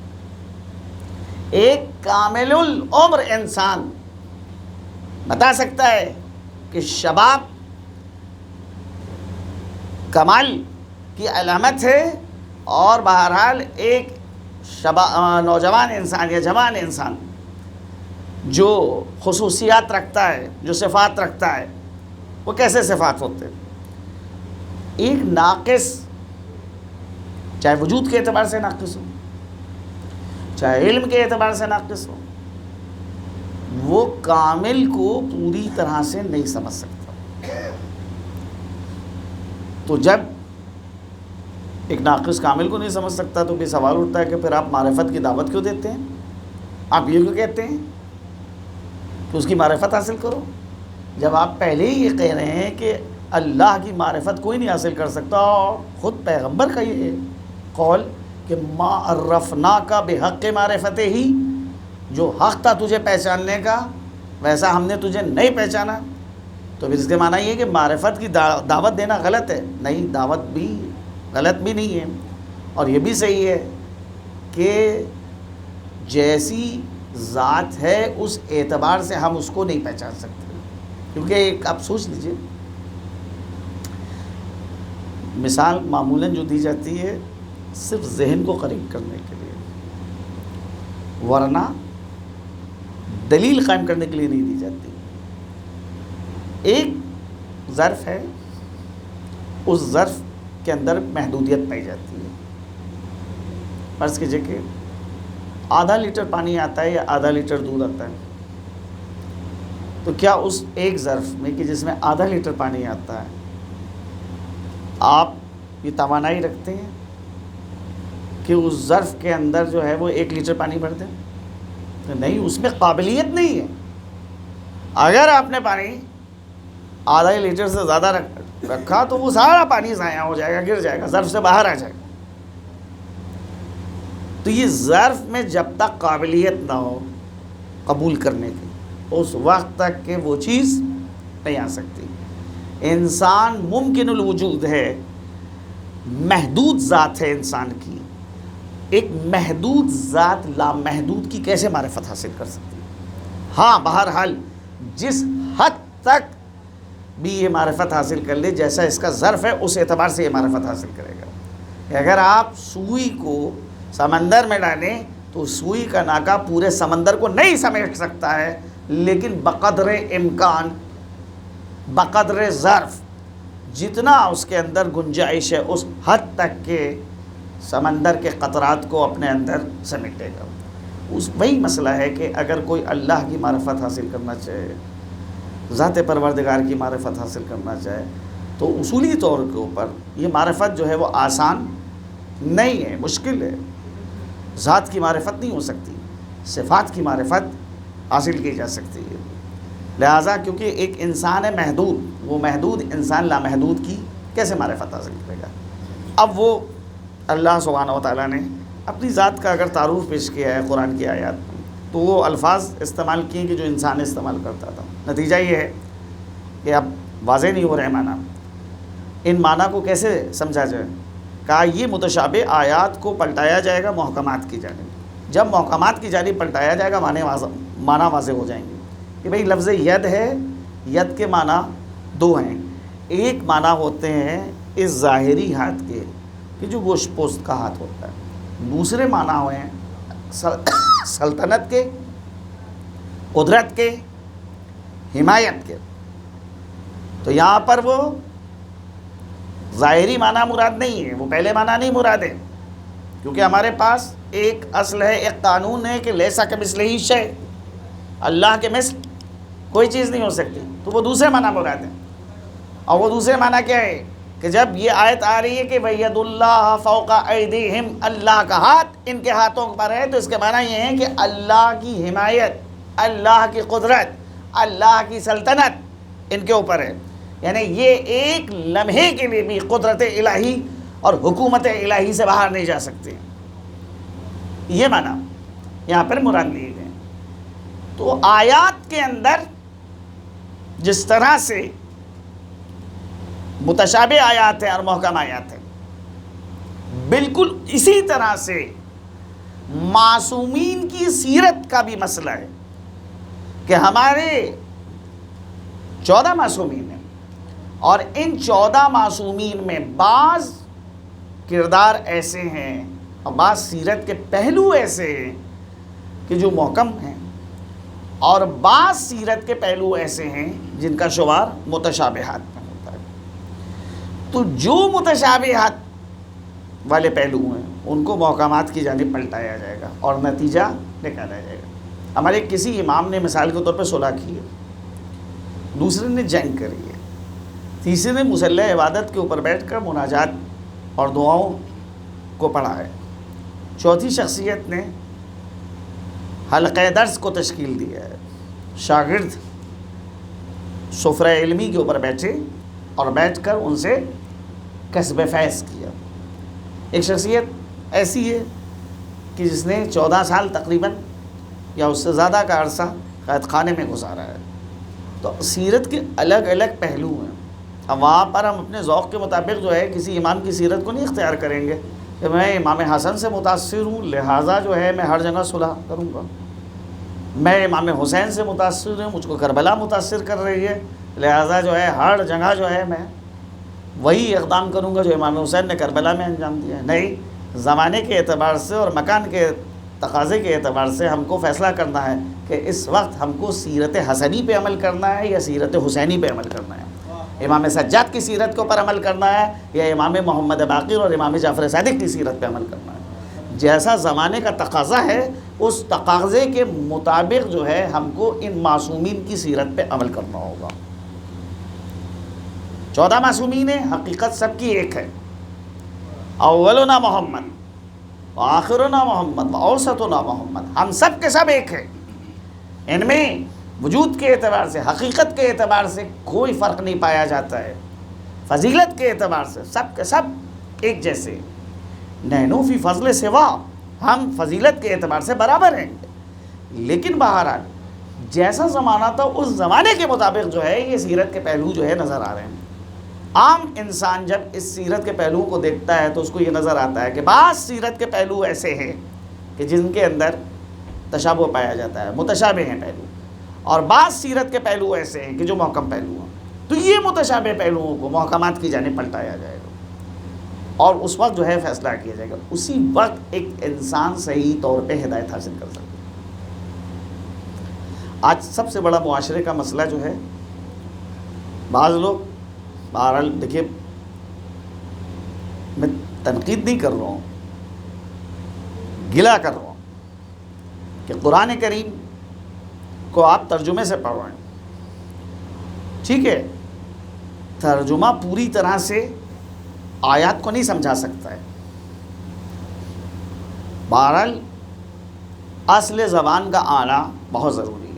C: ایک کامل العمر انسان بتا سکتا ہے کہ شباب کمال کی علامت ہے، اور بہرحال ایک نوجوان انسان یا جوان انسان جو خصوصیات رکھتا ہے، جو صفات رکھتا ہے، وہ کیسے صفات ہوتے ہیں۔ ایک ناقص چاہے وجود کے اعتبار سے ناقص ہو، چاہے علم کے اعتبار سے ناقص ہو، وہ کامل کو پوری طرح سے نہیں سمجھ سکتا۔ تو جب ایک ناقص کامل کو نہیں سمجھ سکتا تو بھی سوال اٹھتا ہے کہ پھر آپ معرفت کی دعوت کیوں دیتے ہیں؟ آپ یہ کیوں کہتے ہیں کہ اس کی معرفت حاصل کرو، جب آپ پہلے ہی یہ کہہ رہے ہیں کہ اللہ کی معرفت کوئی نہیں حاصل کر سکتا، اور خود پیغمبر کا یہ قول کہ ما عرفناک بحق معرفتہ ہی، جو حق تھا تجھے پہچاننے کا ویسا ہم نے تجھے نہیں پہچانا، تو پھر اس کے معنی یہ کہ معرفت کی دعوت دینا غلط ہے؟ نہیں، دعوت بھی غلط بھی نہیں ہے، اور یہ بھی صحیح ہے کہ جیسی ذات ہے اس اعتبار سے ہم اس کو نہیں پہچان سکتے۔ کیونکہ ایک آپ سوچ لیجئے، مثال معمولاً جو دی جاتی ہے صرف ذہن کو قریب کرنے کے لیے، ورنہ دلیل قائم کرنے کے لیے نہیں دی جاتی۔ ایک ظرف ہے، اس ظرف کے اندر محدودیت پائی جاتی ہے۔ فرض کیجئے کہ آدھا لیٹر پانی آتا ہے یا آدھا لیٹر دودھ آتا ہے، تو کیا اس ایک ظرف میں کہ جس میں آدھا لیٹر پانی آتا ہے آپ یہ توانائی رکھتے ہیں کہ اس ظرف کے اندر جو ہے وہ 1 لیٹر پانی بھر دیں؟ نہیں، اس میں قابلیت نہیں ہے۔ اگر آپ نے پانی آدھا لیٹر سے زیادہ رکھا تو وہ سارا پانی ضائع ہو جائے گا، گر جائے گا، ظرف سے باہر آ جائے گا۔ تو یہ ظرف میں جب تک قابلیت نہ ہو قبول کرنے کی، اس وقت تک کہ وہ چیز نہیں آ سکتی۔ انسان ممکن الوجود ہے، محدود ذات ہے انسان کی۔ ایک محدود ذات لامحدود کی کیسے معرفت حاصل کر سکتی ہے؟ ہاں، بہرحال جس حد تک بھی یہ معرفت حاصل کر لے، جیسا اس کا ظرف ہے اس اعتبار سے یہ معرفت حاصل کرے گا۔ کہ اگر آپ سوئی کو سمندر میں ڈالیں تو سوئی کا ناکا پورے سمندر کو نہیں سمیٹ سکتا ہے، لیکن بقدر امکان، بقدر ظرف، جتنا اس کے اندر گنجائش ہے اس حد تک کے سمندر کے قطرات کو اپنے اندر سمیٹے گا۔ وہی مسئلہ ہے کہ اگر کوئی اللہ کی معرفت حاصل کرنا چاہے، ذات پروردگار کی معرفت حاصل کرنا چاہے، تو اصولی طور کے اوپر یہ معرفت جو ہے وہ آسان نہیں ہے، مشکل ہے۔ ذات کی معرفت نہیں ہو سکتی، صفات کی معرفت حاصل کی جا سکتی ہے۔ لہٰذا کیونکہ ایک انسان ہے محدود، وہ محدود انسان لامحدود کی کیسے معرفت حاصل کرے گا؟ اب وہ اللہ سبحانہ و تعالیٰ نے اپنی ذات کا اگر تعارف پیش کیا ہے قرآن کی آیات میں، تو وہ الفاظ استعمال کیے کہ جو انسان استعمال کرتا تھا۔ نتیجہ یہ ہے کہ اب واضح نہیں ہو رہے معنی، ان معنی کو کیسے سمجھا جائے؟ کہا یہ متشابہ آیات کو پلٹایا جائے گا محکمات کی جانب۔ جب محکمات کی جانب پلٹایا جائے گا معنی واضح ہو جائیں گے کہ بھئی لفظ ید ہے، ید کے معنی 2 ہیں۔ ایک معنی ہوتے ہیں اس ظاہری ہاتھ کے کہ جو گوشت پوست کا ہاتھ ہوتا ہے، دوسرے معنی ہوئے ہیں سلطنت کے قدرت کے، حمایت کے۔ تو یہاں پر وہ ظاہری معنی مراد نہیں ہے، وہ پہلے معنی نہیں مراد ہے، کیونکہ ہمارے پاس ایک اصل ہے، ایک قانون ہے کہ لیسا کمثلہ شیء، اللہ کے مثل کوئی چیز نہیں ہو سکتی، تو وہ دوسرے معنی مراد ہے۔ اور وہ دوسرے معنی کیا ہے کہ جب یہ آیت آ رہی ہے کہ وَيَدُ اللَّهَ فَوْقَ أَيْدِيهِمْ، اللہ کا ہاتھ ان کے ہاتھوں پر ہے، تو اس کے معنی یہ ہے کہ اللہ کی حمایت، اللہ کی قدرت، اللہ کی سلطنت ان کے اوپر ہے، یعنی یہ ایک لمحے کے لیے بھی قدرت الہی اور حکومت الہی سے باہر نہیں جا سکتے۔ یہ معنی یہاں پر مراد لیے گئے۔ تو آیات کے اندر جس طرح سے متشابہ آیات ہیں اور محکم آیات ہیں، بالکل اسی طرح سے معصومین کی سیرت کا بھی مسئلہ ہے کہ ہمارے 14 معصومین ہیں، اور ان 14 معصومین میں بعض کردار ایسے ہیں اور بعض سیرت کے پہلو ایسے ہیں کہ جو محکم ہیں، اور بعض سیرت کے پہلو ایسے ہیں جن کا شمار متشابہات میں ہوتا ہے۔ تو جو متشابہات والے پہلو ہیں ان کو محکمات کی جانب پلٹایا جائے گا اور نتیجہ نکالا جائے گا۔ ہمارے کسی امام نے مثال کے طور پہ صلح کی ہے، دوسرے نے جنگ کری ہے، تیسرے نے مصلی عبادت کے اوپر بیٹھ کر مناجات اور دعاؤں کو پڑھا ہے، چوتھی شخصیت نے حلقہ درس کو تشکیل دیا ہے، شاگرد سفرہ علمی کے اوپر بیٹھے اور بیٹھ کر ان سے کسب فیض کیا۔ ایک شخصیت ایسی ہے کہ جس نے 14 سال تقریباً یا اس سے زیادہ کا عرصہ قید خانے میں گزارا ہے۔ تو سیرت کے الگ الگ پہلو ہیں۔ اب وہاں پر ہم اپنے ذوق کے مطابق جو ہے کسی امام کی سیرت کو نہیں اختیار کریں گے کہ میں امام حسن سے متاثر ہوں لہٰذا جو ہے میں ہر جگہ صلح کروں گا، میں امام حسین سے متاثر ہوں، مجھ کو کربلا متاثر کر رہی ہے لہٰذا جو ہے ہر جگہ جو ہے میں وہی اقدام کروں گا جو امام حسین نے کربلا میں انجام دیا ہے۔ نہیں، زمانے کے اعتبار سے اور مکان کے تقاضے کے اعتبار سے ہم کو فیصلہ کرنا ہے کہ اس وقت ہم کو سیرت حسنی پہ عمل کرنا ہے یا سیرت حسینی پہ عمل کرنا ہے، امام سجاد کی سیرت کے اوپر عمل کرنا ہے یا امام محمد باقر اور امام جعفر صادق کی سیرت پہ عمل کرنا ہے۔ جیسا زمانے کا تقاضا ہے اس تقاضے کے مطابق جو ہے ہم کو ان معصومین کی سیرت پہ عمل کرنا ہوگا۔ 14 معصومین ہیں، حقیقت سب کی ایک ہے، اولنا محمد وآخرنا محمد واوسطنا محمد، ہم سب کے سب ایک ہیں، ان میں وجود کے اعتبار سے حقیقت کے اعتبار سے کوئی فرق نہیں پایا جاتا ہے، فضیلت کے اعتبار سے سب کے سب ایک جیسے، نحنو فی فضل سوا، ہم فضیلت کے اعتبار سے برابر ہیں۔ لیکن بہرحال جیسا زمانہ تھا اس زمانے کے مطابق جو ہے یہ سیرت کے پہلو جو ہے نظر آ رہے ہیں۔ عام انسان جب اس سیرت کے پہلوؤں کو دیکھتا ہے تو اس کو یہ نظر آتا ہے کہ بعض سیرت کے پہلو ایسے ہیں کہ جن کے اندر تشابہ پایا جاتا ہے، متشابہ ہیں پہلو، اور بعض سیرت کے پہلو ایسے ہیں کہ جو محکم پہلو ہیں۔ تو یہ متشابہ پہلوؤں کو محکمات کی جانب پلٹایا جائے گا اور اس وقت جو ہے فیصلہ کیا جائے گا، اسی وقت ایک انسان صحیح طور پہ ہدایت حاصل کر سکتا ہے۔ آج سب سے بڑا معاشرے کا مسئلہ جو ہے، بعض لوگ، بہرحال دیکھیے میں تنقید نہیں کر رہا ہوں، گلہ کر رہا ہوں کہ قرآن کریم کو آپ ترجمے سے پڑھ رہے ہیں، ٹھیک ہے، ترجمہ پوری طرح سے آیات کو نہیں سمجھا سکتا ہے، بہرحال اصل زبان کا آنا بہت ضروری ہے۔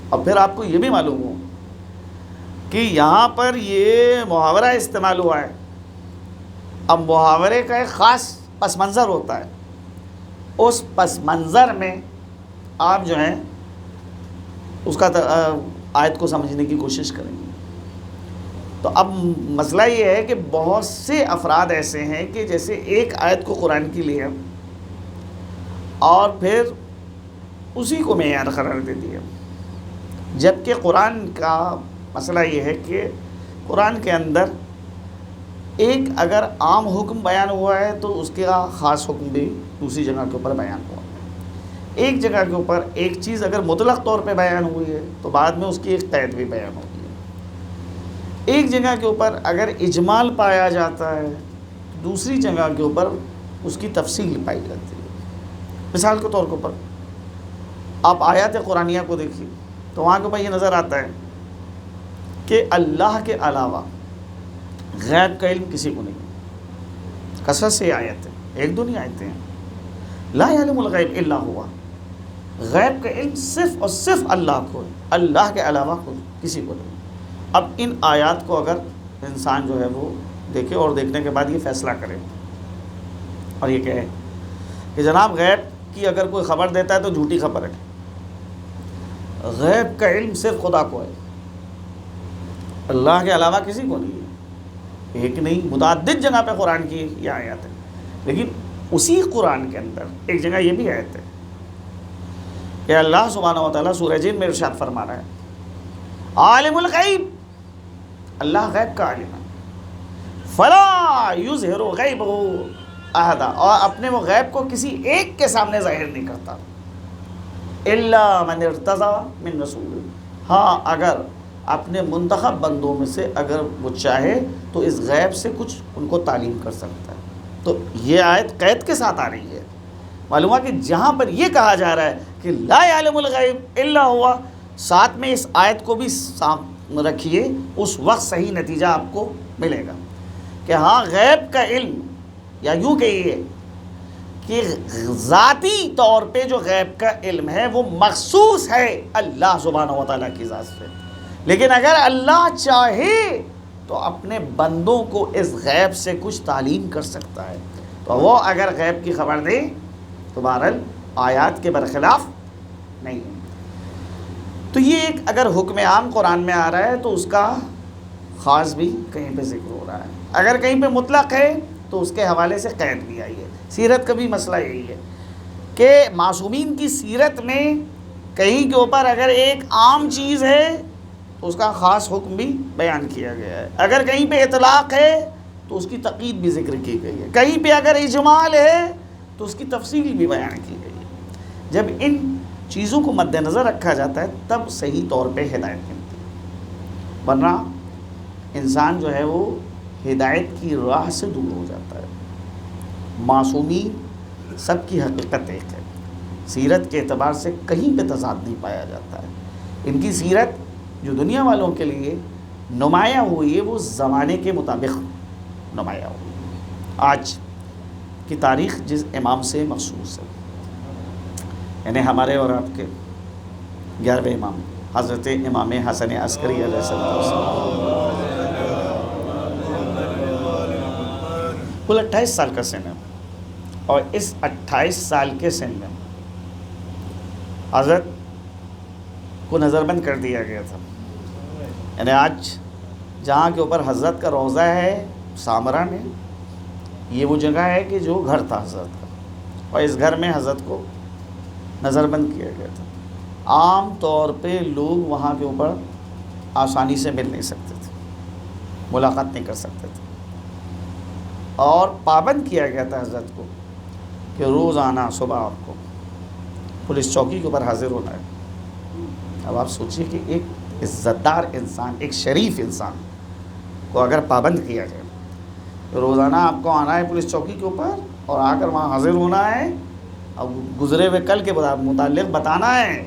C: اور پھر آپ کو یہ بھی معلوم ہو کہ یہاں پر یہ محاورہ استعمال ہوا ہے، اب محاورے کا ایک خاص پس منظر ہوتا ہے، اس پس منظر میں آپ جو ہیں اس کا آیت کو سمجھنے کی کوشش کریں گے۔ تو اب مسئلہ یہ ہے کہ بہت سے افراد ایسے ہیں کہ جیسے ایک آیت کو قرآن کی لیا اور پھر اسی کو معیار قرار دے دیا، جبکہ قرآن کا مسئلہ یہ ہے کہ قرآن کے اندر ایک اگر عام حکم بیان ہوا ہے تو اس کا خاص حکم بھی دوسری جگہ کے اوپر بیان ہوا، ایک جگہ کے اوپر ایک چیز اگر مطلق طور پہ بیان ہوئی ہے تو بعد میں اس کی ایک قید بھی بیان ہوتی ہے. ایک جگہ کے اوپر اگر اجمال پایا جاتا ہے دوسری جگہ کے اوپر اس کی تفصیل پائی جاتی ہے. مثال کے طور کے اوپر آپ آیات قرآنیہ کو دیکھیے تو وہاں کے اوپر یہ نظر آتا ہے کہ اللہ کے علاوہ غیب کا علم کسی کو نہیں. کثرت سے آیت ہے، ایک دو نہیں آیتیں ہیں. لا یعلم الغیب الا ہوا، غیب کا علم صرف اور صرف اللہ کو ہے، اللہ کے علاوہ کسی کو نہیں. اب ان آیات کو اگر انسان جو ہے وہ دیکھے اور دیکھنے کے بعد یہ فیصلہ کرے اور یہ کہے کہ جناب غیب کی اگر کوئی خبر دیتا ہے تو جھوٹی خبر ہے، غیب کا علم صرف خدا کو ہے، اللہ کے علاوہ کسی کو نہیں ہے. ایک نہیں متعدد جگہ پہ قرآن کی یہ آیات ہے. لیکن اسی قرآن کے اندر ایک جگہ یہ بھی آیت ہے کہ اللہ سبحانہ و تعالیٰ سورہ جن میں ارشاد فرما رہا ہے عالم الغیب، اللہ غیب کا عالم ہے، فلا یظہر غیبہ احدا، اور اپنے وہ غیب کو کسی ایک کے سامنے ظاہر نہیں کرتا، الا من ارتضی من رسول، ہاں اگر اپنے منتخب بندوں میں سے اگر وہ چاہے تو اس غیب سے کچھ ان کو تعلیم کر سکتا ہے. تو یہ آیت قید کے ساتھ آ رہی ہے. معلوم ہوا کہ جہاں پر یہ کہا جا رہا ہے کہ لا یعلم الغیب الا ہوا، ساتھ میں اس آیت کو بھی رکھیے، اس وقت صحیح نتیجہ آپ کو ملے گا کہ ہاں غیب کا علم، یا یوں کہیے کہ ذاتی طور پہ جو غیب کا علم ہے وہ مخصوص ہے اللہ سبحانہ و تعالیٰ کی ذات سے. لیکن اگر اللہ چاہے تو اپنے بندوں کو اس غیب سے کچھ تعلیم کر سکتا ہے. تو وہ اگر غیب کی خبر دے تو بہرحال آیات کے برخلاف نہیں ہے. تو یہ ایک اگر حکم عام قرآن میں آ رہا ہے تو اس کا خاص بھی کہیں پہ ذکر ہو رہا ہے. اگر کہیں پہ مطلق ہے تو اس کے حوالے سے قید بھی آئی ہے. سیرت کا بھی مسئلہ یہی ہے کہ معصومین کی سیرت میں کہیں کے اوپر اگر ایک عام چیز ہے تو اس کا خاص حکم بھی بیان کیا گیا ہے. اگر کہیں پہ اطلاق ہے تو اس کی تقیید بھی ذکر کی گئی ہے. کہیں پہ اگر اجمال ہے تو اس کی تفصیل بھی بیان کی گئی ہے. جب ان چیزوں کو مد نظر رکھا جاتا ہے تب صحیح طور پہ ہدایت ملتی ہے، ورنہ انسان جو ہے وہ ہدایت کی راہ سے دور ہو جاتا ہے. معصومین سب کی حقیقت ایک ہے، سیرت کے اعتبار سے کہیں پہ تضاد نہیں پایا جاتا ہے. ان کی سیرت جو دنیا والوں کے لیے نمایاں ہوئی ہے وہ زمانے کے مطابق نمایاں ہوئی. آج کی تاریخ جس امام سے مخصوص ہے، یعنی ہمارے اور آپ کے 11ویں امام حضرت امام حسن عسکری علیہ السلام، کل 28 سال کا سن ہے. اور اس 28 سال کے سن میں حضرت کو نظر بند کر دیا گیا تھا. یعنی آج جہاں کے اوپر حضرت کا روضہ ہے سامرا میں، یہ وہ جگہ ہے کہ جو گھر تھا حضرت کا، اور اس گھر میں حضرت کو نظر بند کیا گیا تھا. عام طور پہ لوگ وہاں کے اوپر آسانی سے مل نہیں سکتے تھے، ملاقات نہیں کر سکتے تھے، اور پابند کیا گیا تھا حضرت کو کہ روزانہ صبح آپ کو پولیس چوکی کے اوپر حاضر ہونا ہے. اب آپ سوچئے کہ ایک عزت دار انسان، ایک شریف انسان کو اگر پابند کیا جائے تو روزانہ آپ کو آنا ہے پولیس چوکی کے اوپر اور آ کر وہاں حاضر ہونا ہے، اب گزرے ہوئے کل کے متعلق بتانا ہے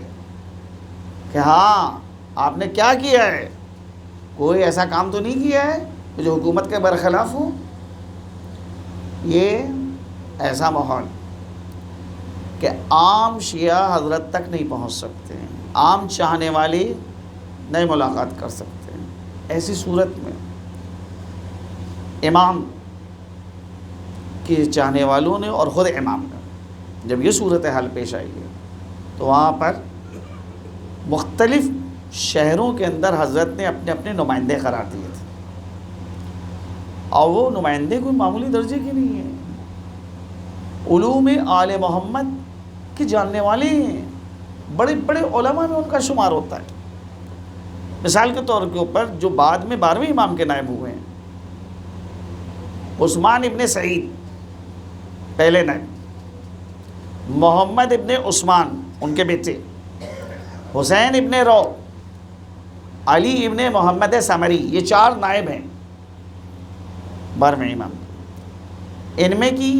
C: کہ ہاں آپ نے کیا کیا ہے، کوئی ایسا کام تو نہیں کیا ہے جو حکومت کے برخلاف ہو. یہ ایسا ماحول کہ عام شیعہ حضرت تک نہیں پہنچ سکتے ہیں، عام چاہنے والے نہیں ملاقات کر سکتے ہیں. ایسی صورت میں امام کے چاہنے والوں نے اور خود امام نے جب یہ صورتحال پیش آئی ہے تو وہاں پر مختلف شہروں کے اندر حضرت نے اپنے اپنے نمائندے قرار دیے تھے، اور وہ نمائندے کوئی معمولی درجے کے نہیں ہیں، علوم آل محمد کے جاننے والے ہیں، بڑے بڑے علماء میں ان کا شمار ہوتا ہے. مثال کے طور کے اوپر جو بعد میں 12ویں امام کے نائب ہوئے ہیں، عثمان ابن سعید پہلے نائب، محمد ابن عثمان ان کے بیٹے، حسین ابن رو، علی ابن محمد ثمری، یہ 4 نائب ہیں 12ویں امام۔ ان میں کی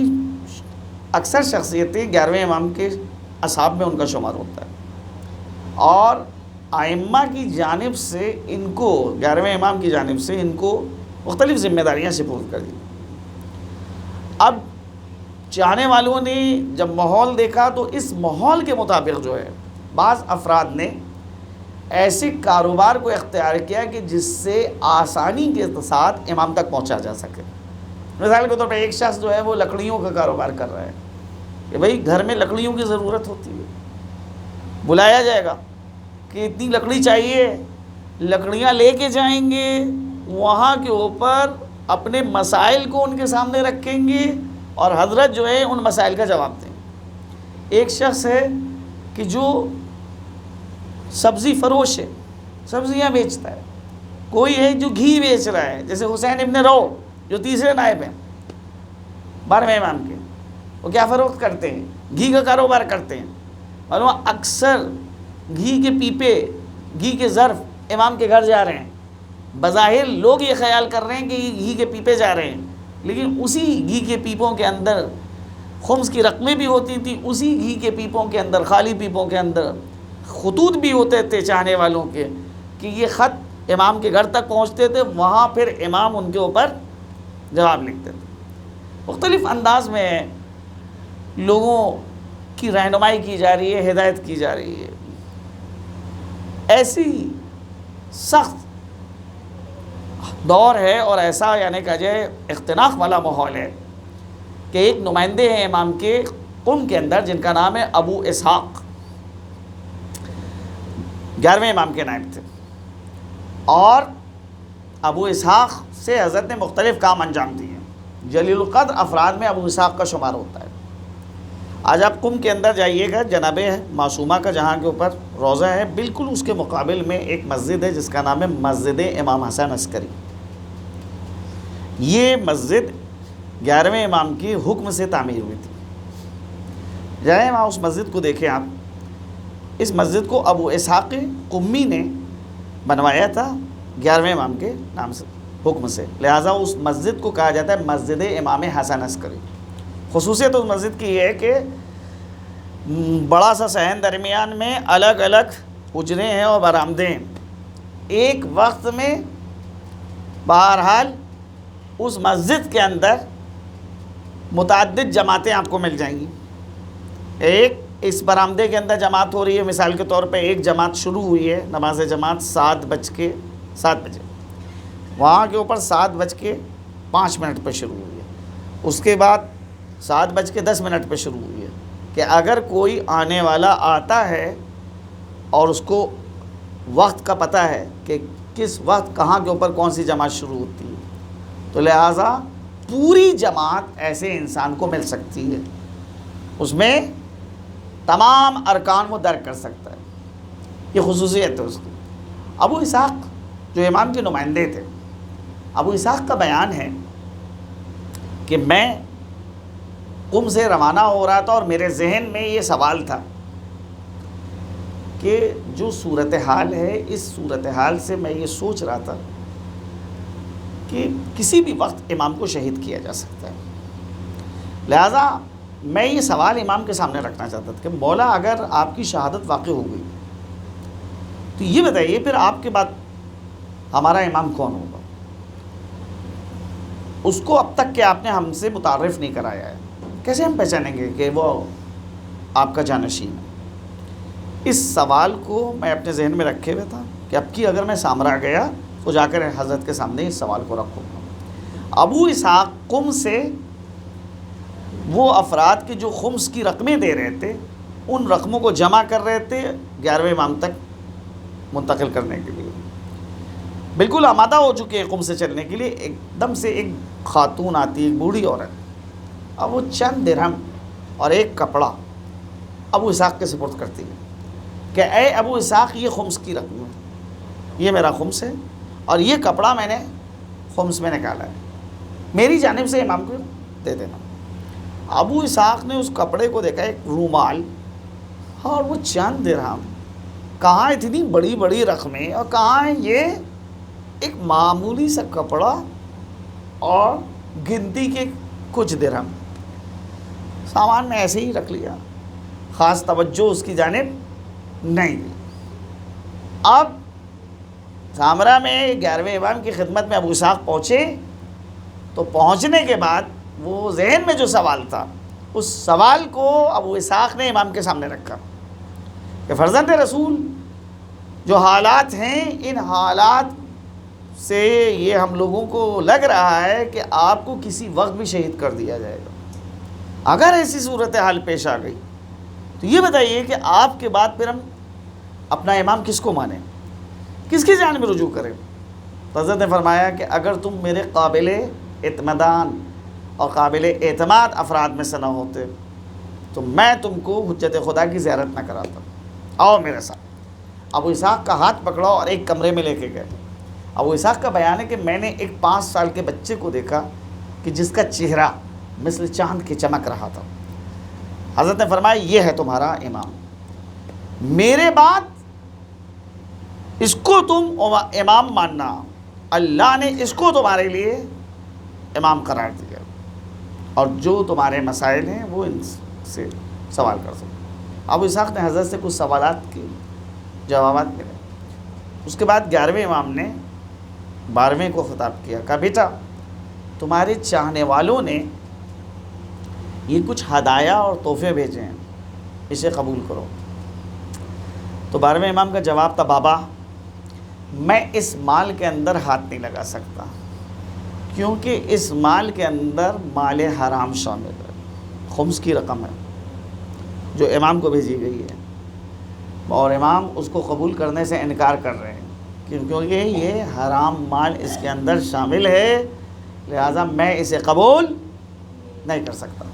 C: اکثر شخصیتیں 11ویں امام کے اصحاب میں ان کا شمار ہوتا ہے، اور ائمہ کی جانب سے ان کو 11ویں امام کی جانب سے ان کو مختلف ذمہ داریاں سپرد کر دی۔ اب چاہنے والوں نے جب ماحول دیکھا تو اس ماحول کے مطابق جو ہے بعض افراد نے ایسے کاروبار کو اختیار کیا کہ جس سے آسانی کے ساتھ امام تک پہنچا جا سکے۔ مثال کے طور پہ ایک شخص جو ہے وہ لکڑیوں کا کاروبار کر رہا ہے کہ بھائی گھر میں لکڑیوں کی ضرورت ہوتی ہے، بلایا جائے گا کہ اتنی لکڑی چاہیے، لکڑیاں لے کے جائیں گے، وہاں کے اوپر اپنے مسائل کو ان کے سامنے رکھیں گے اور حضرت جو ہے ان مسائل کا جواب دیں گے۔ ایک شخص ہے کہ جو سبزی فروش ہے، سبزیاں بیچتا ہے، کوئی ہے جو گھی بیچ رہا ہے، جیسے حسین ابن رو جو 3 نائب ہیں 12ویں امام کے، وہ کیا فروخت کرتے ہیں؟ گھی کا کاروبار کرتے ہیں، اور وہ اکثر گھی کے پیپے، گھی کے ظرف امام کے گھر جا رہے ہیں۔ بظاہر لوگ یہ خیال کر رہے ہیں کہ یہ گھی کے پیپے جا رہے ہیں، لیکن اسی گھی کے پیپوں کے اندر خمس کی رقمیں بھی ہوتی تھیں، اسی گھی کے پیپوں کے اندر، خالی پیپوں کے اندر خطوط بھی ہوتے تھے چاہنے والوں کے، کہ یہ خط امام کے گھر تک پہنچتے تھے، وہاں پھر امام ان کے اوپر جواب لکھتے تھے۔ مختلف انداز میں لوگوں کی رہنمائی کی جا رہی ہے، ہدایت کی جا رہی ہے۔ ایسی سخت دور ہے اور ایسا یعنی کہ جائے اختناق والا ماحول ہے کہ ایک نمائندے ہیں امام کے قم کے اندر جن کا نام ہے ابو اسحاق، 11ویں امام کے نائب تھے، اور ابو اسحاق سے حضرت نے مختلف کام انجام دیے۔ جلیل القدر افراد میں ابو اسحاق کا شمار ہوتا ہے۔ آج آپ قم کے اندر جائیے گا، جناب معصومہ کا جہاں کے اوپر روضہ ہے، بالکل اس کے مقابل میں ایک مسجد ہے جس کا نام ہے مسجد امام حسن عسکری۔ یہ مسجد 11ویں امام کی حکم سے تعمیر ہوئی تھی۔ جائیں وہاں اس مسجد کو دیکھیں آپ۔ اس مسجد کو ابو اسحاق قمی نے بنوایا تھا 11ویں امام کے نام سے، حکم سے، لہٰذا اس مسجد کو کہا جاتا ہے مسجد امام حسن عسکری۔ خصوصیت اس مسجد کی یہ ہے کہ بڑا سا صحن درمیان میں الگ الگ حجرے ہیں اور برآمدے ہیں۔ ایک وقت میں بہرحال اس مسجد کے اندر متعدد جماعتیں آپ کو مل جائیں گی۔ ایک اس برآمدے کے اندر جماعت ہو رہی ہے، مثال کے طور پہ ایک جماعت شروع ہوئی ہے، نماز جماعت 7:07 بجے، وہاں کے اوپر 7:05 پہ شروع ہوئی ہے۔ اس کے بعد 7:10 پہ شروع ہوئی ہے کہ اگر کوئی آنے والا آتا ہے اور اس کو وقت کا پتہ ہے کہ کس وقت کہاں کے اوپر کون سی جماعت شروع ہوتی ہے، تو لہٰذا پوری جماعت ایسے انسان کو مل سکتی ہے، اس میں تمام ارکان وہ درک کر سکتا ہے۔ یہ خصوصیت ہے اس کی۔ ابو اسحاق جو امام کے نمائندے تھے، ابو اسحاق کا بیان ہے کہ میں قم سے روانہ ہو رہا تھا اور میرے ذہن میں یہ سوال تھا کہ جو صورتحال ہے، اس صورتحال سے میں یہ سوچ رہا تھا کہ کسی بھی وقت امام کو شہید کیا جا سکتا ہے، لہٰذا میں یہ سوال امام کے سامنے رکھنا چاہتا تھا کہ مولا اگر آپ کی شہادت واقع ہو گئی تو یہ بتائیے پھر آپ کے بعد ہمارا امام کون ہوگا؟ اس کو اب تک کہ آپ نے ہم سے متعارف نہیں کرایا ہے، کیسے ہم پہچانیں گے کہ وہ آپ کا جانشین ہے؟ اس سوال کو میں اپنے ذہن میں رکھے ہوئے تھا کہ اب کی اگر میں سامرا گیا تو جا کر حضرت کے سامنے اس سوال کو رکھوں گا۔ ابو اسحاق قم سے وہ افراد کے جو خمس کی رقمیں دے رہے تھے، ان رقموں کو جمع کر رہے تھے 11ویں امام تک منتقل کرنے کے لیے، بالکل آمادہ ہو چکے ہیں قم سے چلنے کے لیے۔ ایک دم سے ایک خاتون آتی، ایک بوڑھی عورت، اب وہ چند درہم اور ایک کپڑا ابو اسحاق کے سپرد کرتی ہے کہ اے ابو اسحاق، یہ خمس کی رقم ہے، یہ میرا خمس ہے اور یہ کپڑا میں نے خمس میں نکالا ہے، میری جانب سے امام کو دے دینا۔ ابو اسحاق نے اس کپڑے کو دیکھا، ایک رومال اور وہ چند درہم، کہاں اتنی بڑی بڑی رقمیں اور کہاں ہے یہ ایک معمولی سا کپڑا اور گنتی کے کچھ درہم، سامان میں ایسے ہی رکھ لیا، خاص توجہ اس کی جانب نہیں دی۔ اب سامرہ میں 11ویں امام کی خدمت میں ابو اسحاق پہنچے، تو پہنچنے کے بعد وہ ذہن میں جو سوال تھا، اس سوال کو ابو اسحاق نے امام کے سامنے رکھا کہ فرزند رسول، جو حالات ہیں ان حالات سے یہ ہم لوگوں کو لگ رہا ہے کہ آپ کو کسی وقت بھی شہید کر دیا جائے گا۔ اگر ایسی صورتحال پیش آ گئی تو یہ بتائیے کہ آپ کے بعد پھر ہم اپنا امام کس کو مانیں، کس کی جانب رجوع کریں؟ حضرت نے فرمایا کہ اگر تم میرے قابل اطمینان اور قابل اعتماد افراد میں سے نہ ہوتے تو میں تم کو حجت خدا کی زیارت نہ کراتا، آؤ میرے ساتھ۔ ابو اسحاق کا ہاتھ پکڑا اور ایک کمرے میں لے کے گئے۔ ابو اسحاق کا بیان ہے کہ میں نے ایک 5 سال کے بچے کو دیکھا کہ جس کا چہرہ مثل چاند کی چمک رہا تھا۔ حضرت نے فرمایا یہ ہے تمہارا امام، میرے بعد اس کو تم امام ماننا، اللہ نے اس کو تمہارے لیے امام قرار دیا، اور جو تمہارے مسائل ہیں وہ ان سے سوال کر سکتے۔ ابو اسحاق نے حضرت سے کچھ سوالات کے جوابات ملے۔ اس کے بعد 11ویں امام نے 12ویں کو خطاب کیا، کہا بیٹا تمہارے چاہنے والوں نے یہ کچھ ہدایہ اور تحفے بھیجے ہیں، اسے قبول کرو۔ تو 12ویں امام کا جواب تھا، بابا میں اس مال کے اندر ہاتھ نہیں لگا سکتا، کیونکہ اس مال کے اندر مال حرام شامل ہے، خمس کی رقم ہے جو امام کو بھیجی گئی ہے، اور امام اس کو قبول کرنے سے انکار کر رہے ہیں کیونکہ یہ حرام مال اس کے اندر شامل ہے، لہذا میں اسے قبول نہیں کر سکتا۔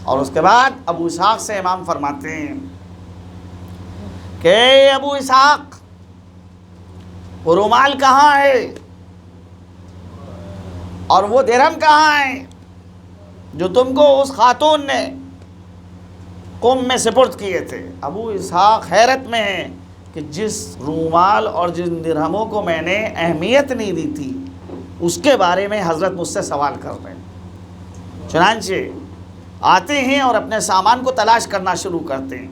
C: اور اس کے بعد ابو اسحاق سے امام فرماتے ہیں کہ ابو اسحاق وہ رومال کہاں ہے اور وہ درہم کہاں ہے جو تم کو اس خاتون نے قم میں سپرد کیے تھے؟ ابو اسحاق حیرت میں ہیں کہ جس رومال اور جن درہموں کو میں نے اہمیت نہیں دی تھی اس کے بارے میں حضرت مجھ سے سوال کر رہے ہیں۔ چنانچہ آتے ہیں اور اپنے سامان کو تلاش کرنا شروع کرتے ہیں،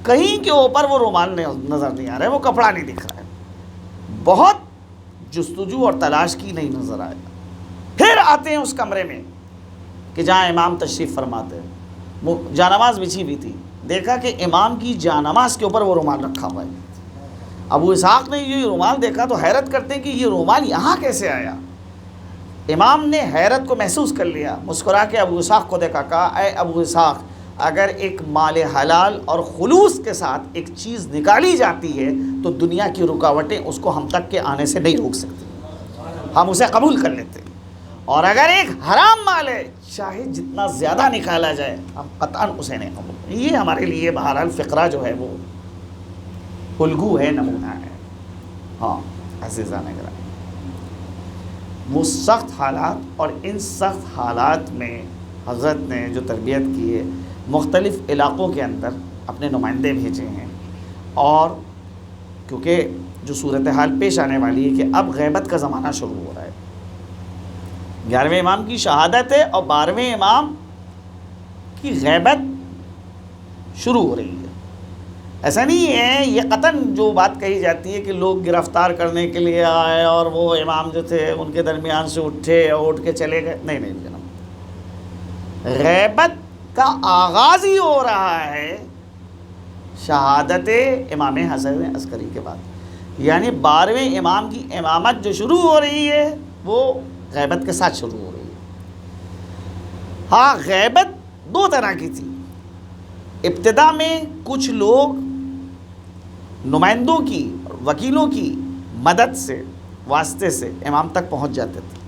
C: کہیں کے اوپر وہ رومال نظر نہیں آ رہا ہے، وہ کپڑا نہیں دکھ رہا ہے، بہت جستجو اور تلاش کی نہیں نظر آیا۔ پھر آتے ہیں اس کمرے میں کہ جہاں امام تشریف فرماتے ہیں، وہ جانماز بچھی ہوئی تھی، دیکھا کہ امام کی جانماز کے اوپر وہ رومال رکھا ہوا ہے۔ ابو اسحاق نے یہ رومال دیکھا تو حیرت کرتے ہیں کہ یہ رومال یہاں کیسے آیا؟ امام نے حیرت کو محسوس کر لیا، مسکرا کے ابو اسحاق کو دیکھا، کہا اے ابو اسحاق، اگر ایک مال حلال اور خلوص کے ساتھ ایک چیز نکالی جاتی ہے تو دنیا کی رکاوٹیں اس کو ہم تک کے آنے سے نہیں روک سکتی، ہم اسے قبول کر لیتے ہیں۔ اور اگر ایک حرام مال ہے، چاہے جتنا زیادہ نکالا جائے، ہم قطعاً اسے نہیں قبول۔ یہ ہمارے لیے بہرحال فقرہ جو ہے وہ الگو ہے، نمونہ ہے۔ ہاں عزیزان گرامی، وہ سخت حالات، اور ان سخت حالات میں حضرت نے جو تربیت کی ہے، مختلف علاقوں کے اندر اپنے نمائندے بھیجے ہیں، اور کیونکہ جو صورتحال پیش آنے والی ہے کہ اب غیبت کا زمانہ شروع ہو رہا ہے، 11ویں امام کی شہادت ہے اور 12ویں امام کی غیبت شروع ہو رہی ہے۔ ایسا نہیں ہے یہ قطعاً جو بات کہی جاتی ہے کہ لوگ گرفتار کرنے کے لیے آئے اور وہ امام جو تھے ان کے درمیان سے اٹھے اور اٹھ کے چلے گئے، نہیں نہیں جناب، غیبت کا آغاز ہی ہو رہا ہے شہادت امام حسن عسکری کے بعد، یعنی 12ویں امام کی امامت جو شروع ہو رہی ہے وہ غیبت کے ساتھ شروع ہو رہی ہے۔ ہاں غیبت 2 طرح کی تھی، ابتدا میں کچھ لوگ نمائندوں کی، وکیلوں کی مدد سے، واسطے سے امام تک پہنچ جاتے تھے،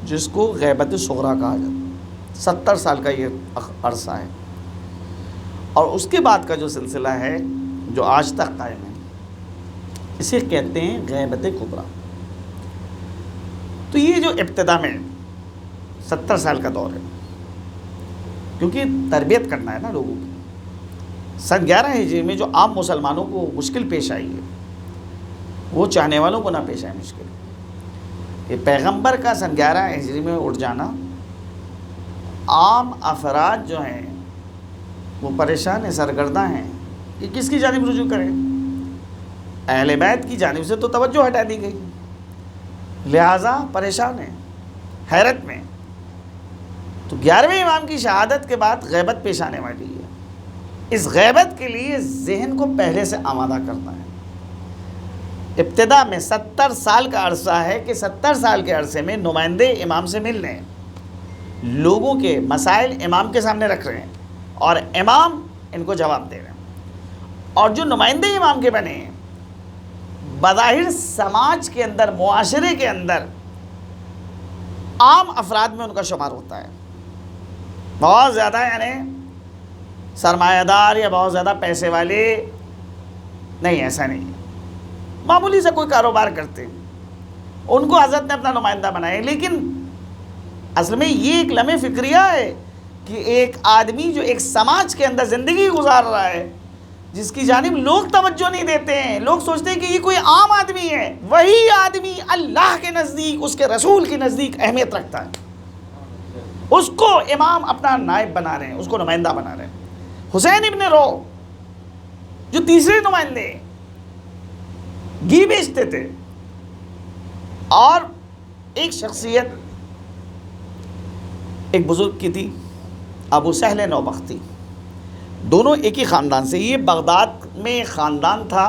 C: جس کو غیبت صغریٰ کہا جاتا ہے۔ 70 سال کا یہ عرصہ ہے، اور اس کے بعد کا جو سلسلہ ہے جو آج تک قائم ہے، اسے کہتے ہیں غیبت کبریٰ۔ تو یہ جو ابتدا میں 70 سال کا دور ہے، کیونکہ تربیت کرنا ہے نا لوگوں کی. سن 11 ہجری میں جو عام مسلمانوں کو مشکل پیش آئی ہے وہ چاہنے والوں کو نہ پیش آئے مشکل. کہ پیغمبر کا سن 11 ہجری میں اٹھ جانا، عام افراد جو ہیں وہ پریشان ہیں، سرگرداں ہیں کہ کس کی جانب رجوع کریں. اہل بیت کی جانب سے تو توجہ ہٹا دی گئی، لہٰذا پریشان ہیں، حیرت میں. تو 11ویں امام کی شہادت کے بعد غیبت پیش آنے والی ہے. اس غیبت کے لیے ذہن کو پہلے سے آمادہ کرنا ہے. ابتدا میں 70 سال کا عرصہ ہے کہ 70 سال کے عرصے میں نمائندے امام سے مل رہے ہیں، لوگوں کے مسائل امام کے سامنے رکھ رہے ہیں اور امام ان کو جواب دے رہے ہیں. اور جو نمائندے امام کے بنے ہیں بظاہر سماج کے اندر، معاشرے کے اندر عام افراد میں ان کا شمار ہوتا ہے. بہت زیادہ یعنی سرمایہ دار یا بہت زیادہ پیسے والے نہیں، ایسا نہیں ہے. معمولی سے کوئی کاروبار کرتے ہیں، ان کو حضرت نے اپنا نمائندہ بنایا. لیکن اصل میں یہ ایک لمحہ فکریہ ہے کہ ایک آدمی جو ایک سماج کے اندر زندگی گزار رہا ہے، جس کی جانب لوگ توجہ نہیں دیتے ہیں، لوگ سوچتے ہیں کہ یہ کوئی عام آدمی ہے، وہی آدمی اللہ کے نزدیک، اس کے رسول کے نزدیک اہمیت رکھتا ہے. اس کو امام اپنا نائب بنا رہے ہیں، اس کو نمائندہ بنا رہے ہیں. حسین ابن رو جو تیسرے نمائندے گھی بیچتے تھے، اور ایک شخصیت ایک بزرگ کی تھی ابو سہل نوبختی، دونوں ایک ہی خاندان سے. یہ بغداد میں ایک خاندان تھا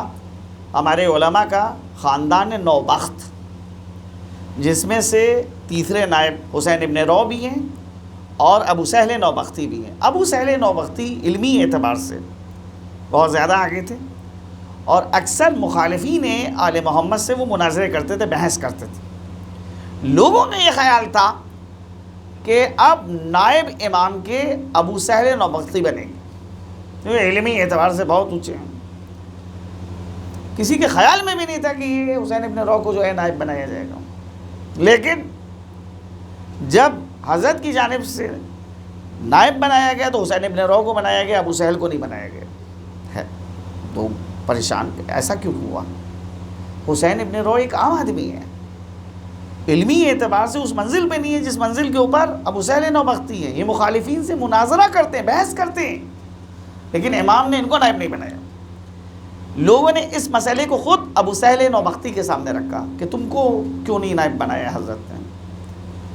C: ہمارے علماء کا، خاندان نوبخت، جس میں سے تیسرے نائب حسین ابن رو بھی ہیں اور ابو سہل نوبختی بھی ہیں. ابو سہل نوبختی علمی اعتبار سے بہت زیادہ آگے تھے، اور اکثر مخالفین آل محمد سے وہ مناظرے کرتے تھے، بحث کرتے تھے. لوگوں میں یہ خیال تھا کہ اب نائب امام کے ابو سہل نوبختی بنیں گے، جو علمی اعتبار سے بہت اونچے ہیں. کسی کے خیال میں بھی نہیں تھا کہ یہ حسین ابن رو کو جو ہے نائب بنایا جائے گا. لیکن جب حضرت کی جانب سے نائب بنایا گیا تو حسین ابن رو کو بنایا گیا، ابو سہل کو نہیں بنایا گیا ہے. تو پریشان، ایسا کیوں ہوا؟ حسین ابن رو ایک عام آدمی ہے، علمی اعتبار سے اس منزل پہ نہیں ہے جس منزل کے اوپر ابو سہل نوبختی ہیں. یہ مخالفین سے مناظرہ کرتے ہیں، بحث کرتے ہیں، لیکن امام نے ان کو نائب نہیں بنایا. لوگوں نے اس مسئلے کو خود ابو سہل نوبختی کے سامنے رکھا کہ تم کو کیوں نہیں نائب بنایا حضرت نے،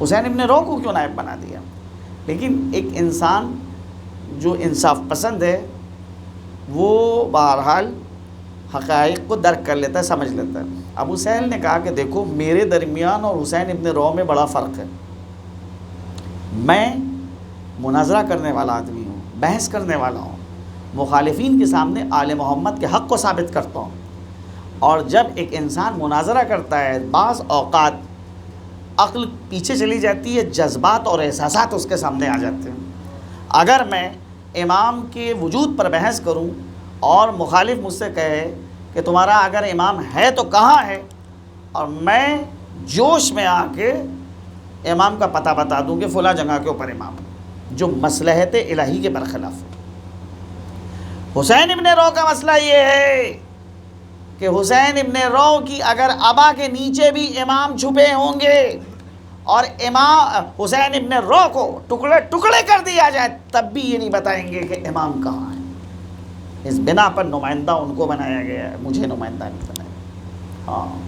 C: حسین ابن رو کو کیوں نائب بنا دیا. لیکن ایک انسان جو انصاف پسند ہے وہ بہرحال حقائق کو درک کر لیتا ہے، سمجھ لیتا ہے. ابو سہل نے کہا کہ دیکھو میرے درمیان اور حسین ابن رو میں بڑا فرق ہے. میں مناظرہ کرنے والا آدمی ہوں، بحث کرنے والا ہوں، مخالفین کے سامنے آل محمد کے حق کو ثابت کرتا ہوں. اور جب ایک انسان مناظرہ کرتا ہے بعض اوقات عقل پیچھے چلی جاتی ہے، جذبات اور احساسات اس کے سامنے آ جاتے ہیں. اگر میں امام کے وجود پر بحث کروں اور مخالف مجھ سے کہے کہ تمہارا اگر امام ہے تو کہاں ہے، اور میں جوش میں آ کے امام کا پتہ بتا دوں کہ فلاں جگہ کے اوپر امام ہے، جو مصلحت الہی کے برخلاف ہے. حسین ابن رو کا مسئلہ یہ ہے کہ حسین ابن رو کی اگر ابا کے نیچے بھی امام چھپے ہوں گے اور امام حسین ابن رو کو ٹکڑے ٹکڑے کر دیا جائے تب بھی یہ نہیں بتائیں گے کہ امام کہاں ہے. اس بنا پر نمائندہ ان کو بنایا گیا ہے، مجھے نمائندہ نہیں بنایا. ہاں،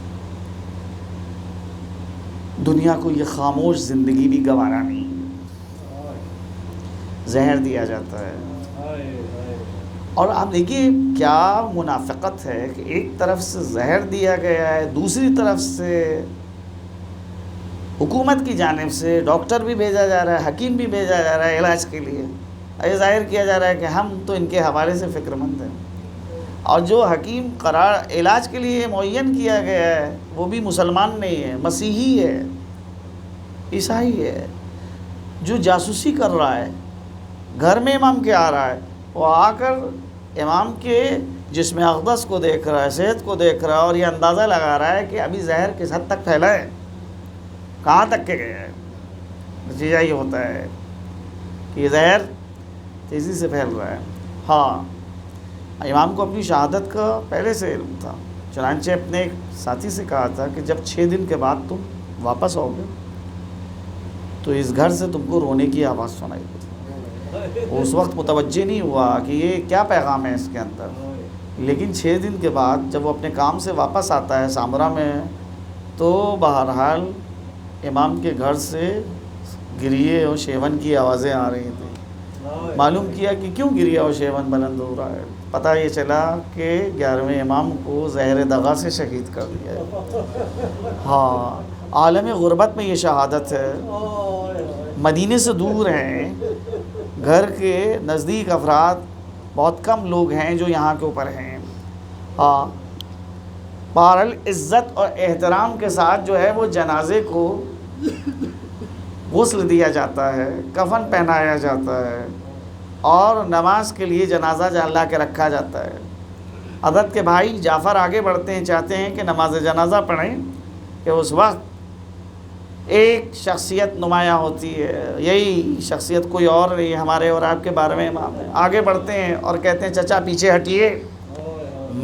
C: دنیا کو یہ خاموش زندگی بھی گوارا نہیں، زہر دیا جاتا ہے. اور آپ دیکھیے کیا منافقت ہے کہ ایک طرف سے زہر دیا گیا ہے، دوسری طرف سے حکومت کی جانب سے ڈاکٹر بھی بھیجا جا رہا ہے، حکیم بھی بھیجا جا رہا ہے علاج کے لیے. یہ ظاہر کیا جا رہا ہے کہ ہم تو ان کے حوالے سے فکر مند ہیں، اور جو حکیم قرار علاج کے لیے معین کیا گیا ہے وہ بھی مسلمان نہیں ہے، مسیحی ہے، عیسائی ہے. جو جاسوسی کر رہا ہے، گھر میں امام کے آ رہا ہے، وہ آ کر امام کے جسم اقدس کو دیکھ رہا ہے، صحت کو دیکھ رہا ہے، اور یہ اندازہ لگا رہا ہے کہ ابھی زہر کس حد تک پھیلا ہے، کہاں تک کے گیا ہے. نتیجہ یہ ہوتا ہے کہ یہ زہر تیزی سے پھیل رہا ہے۔ ہاں، امام کو اپنی شہادت کا پہلے سے علم تھا، چنانچہ اپنے ایک ساتھی سے کہا تھا کہ جب 6 دن کے بعد تم واپس آؤ گے تو اس گھر سے تم کو رونے کی آواز سنائی دے۔ اس وقت متوجہ نہیں ہوا کہ یہ کیا پیغام ہے اس کے اندر، لیکن 6 دن کے بعد جب وہ اپنے کام سے واپس آتا ہے سامرا میں، تو بہرحال امام کے گھر سے گریے اور شیون کی آوازیں آ رہی تھیں۔ معلوم کیا کہ کیوں گریہ اور شیون بلند ہو رہا ہے، پتہ یہ چلا کہ 11ویں امام کو زہر دغا سے شہید کر دیا ہے۔ ہاں، عالم غربت میں یہ شہادت ہے، مدینے سے دور ہیں، گھر کے نزدیک افراد بہت کم لوگ ہیں جو یہاں کے اوپر ہیں۔ ہاں، بہرحال عزت اور احترام کے ساتھ جو ہے وہ جنازے کو غسل دیا جاتا ہے، کفن پہنایا جاتا ہے اور نماز کے لیے جنازہ اللہ کے رکھا جاتا ہے۔ حضرت کے بھائی جعفر آگے بڑھتے ہیں، چاہتے ہیں کہ نماز جنازہ پڑھیں کہ اس وقت ایک شخصیت نمایاں ہوتی ہے، یہی شخصیت کوئی اور نہیں، ہمارے اور آپ کے 12ویں امام ہیں۔ آگے بڑھتے ہیں اور کہتے ہیں چچا پیچھے ہٹیے،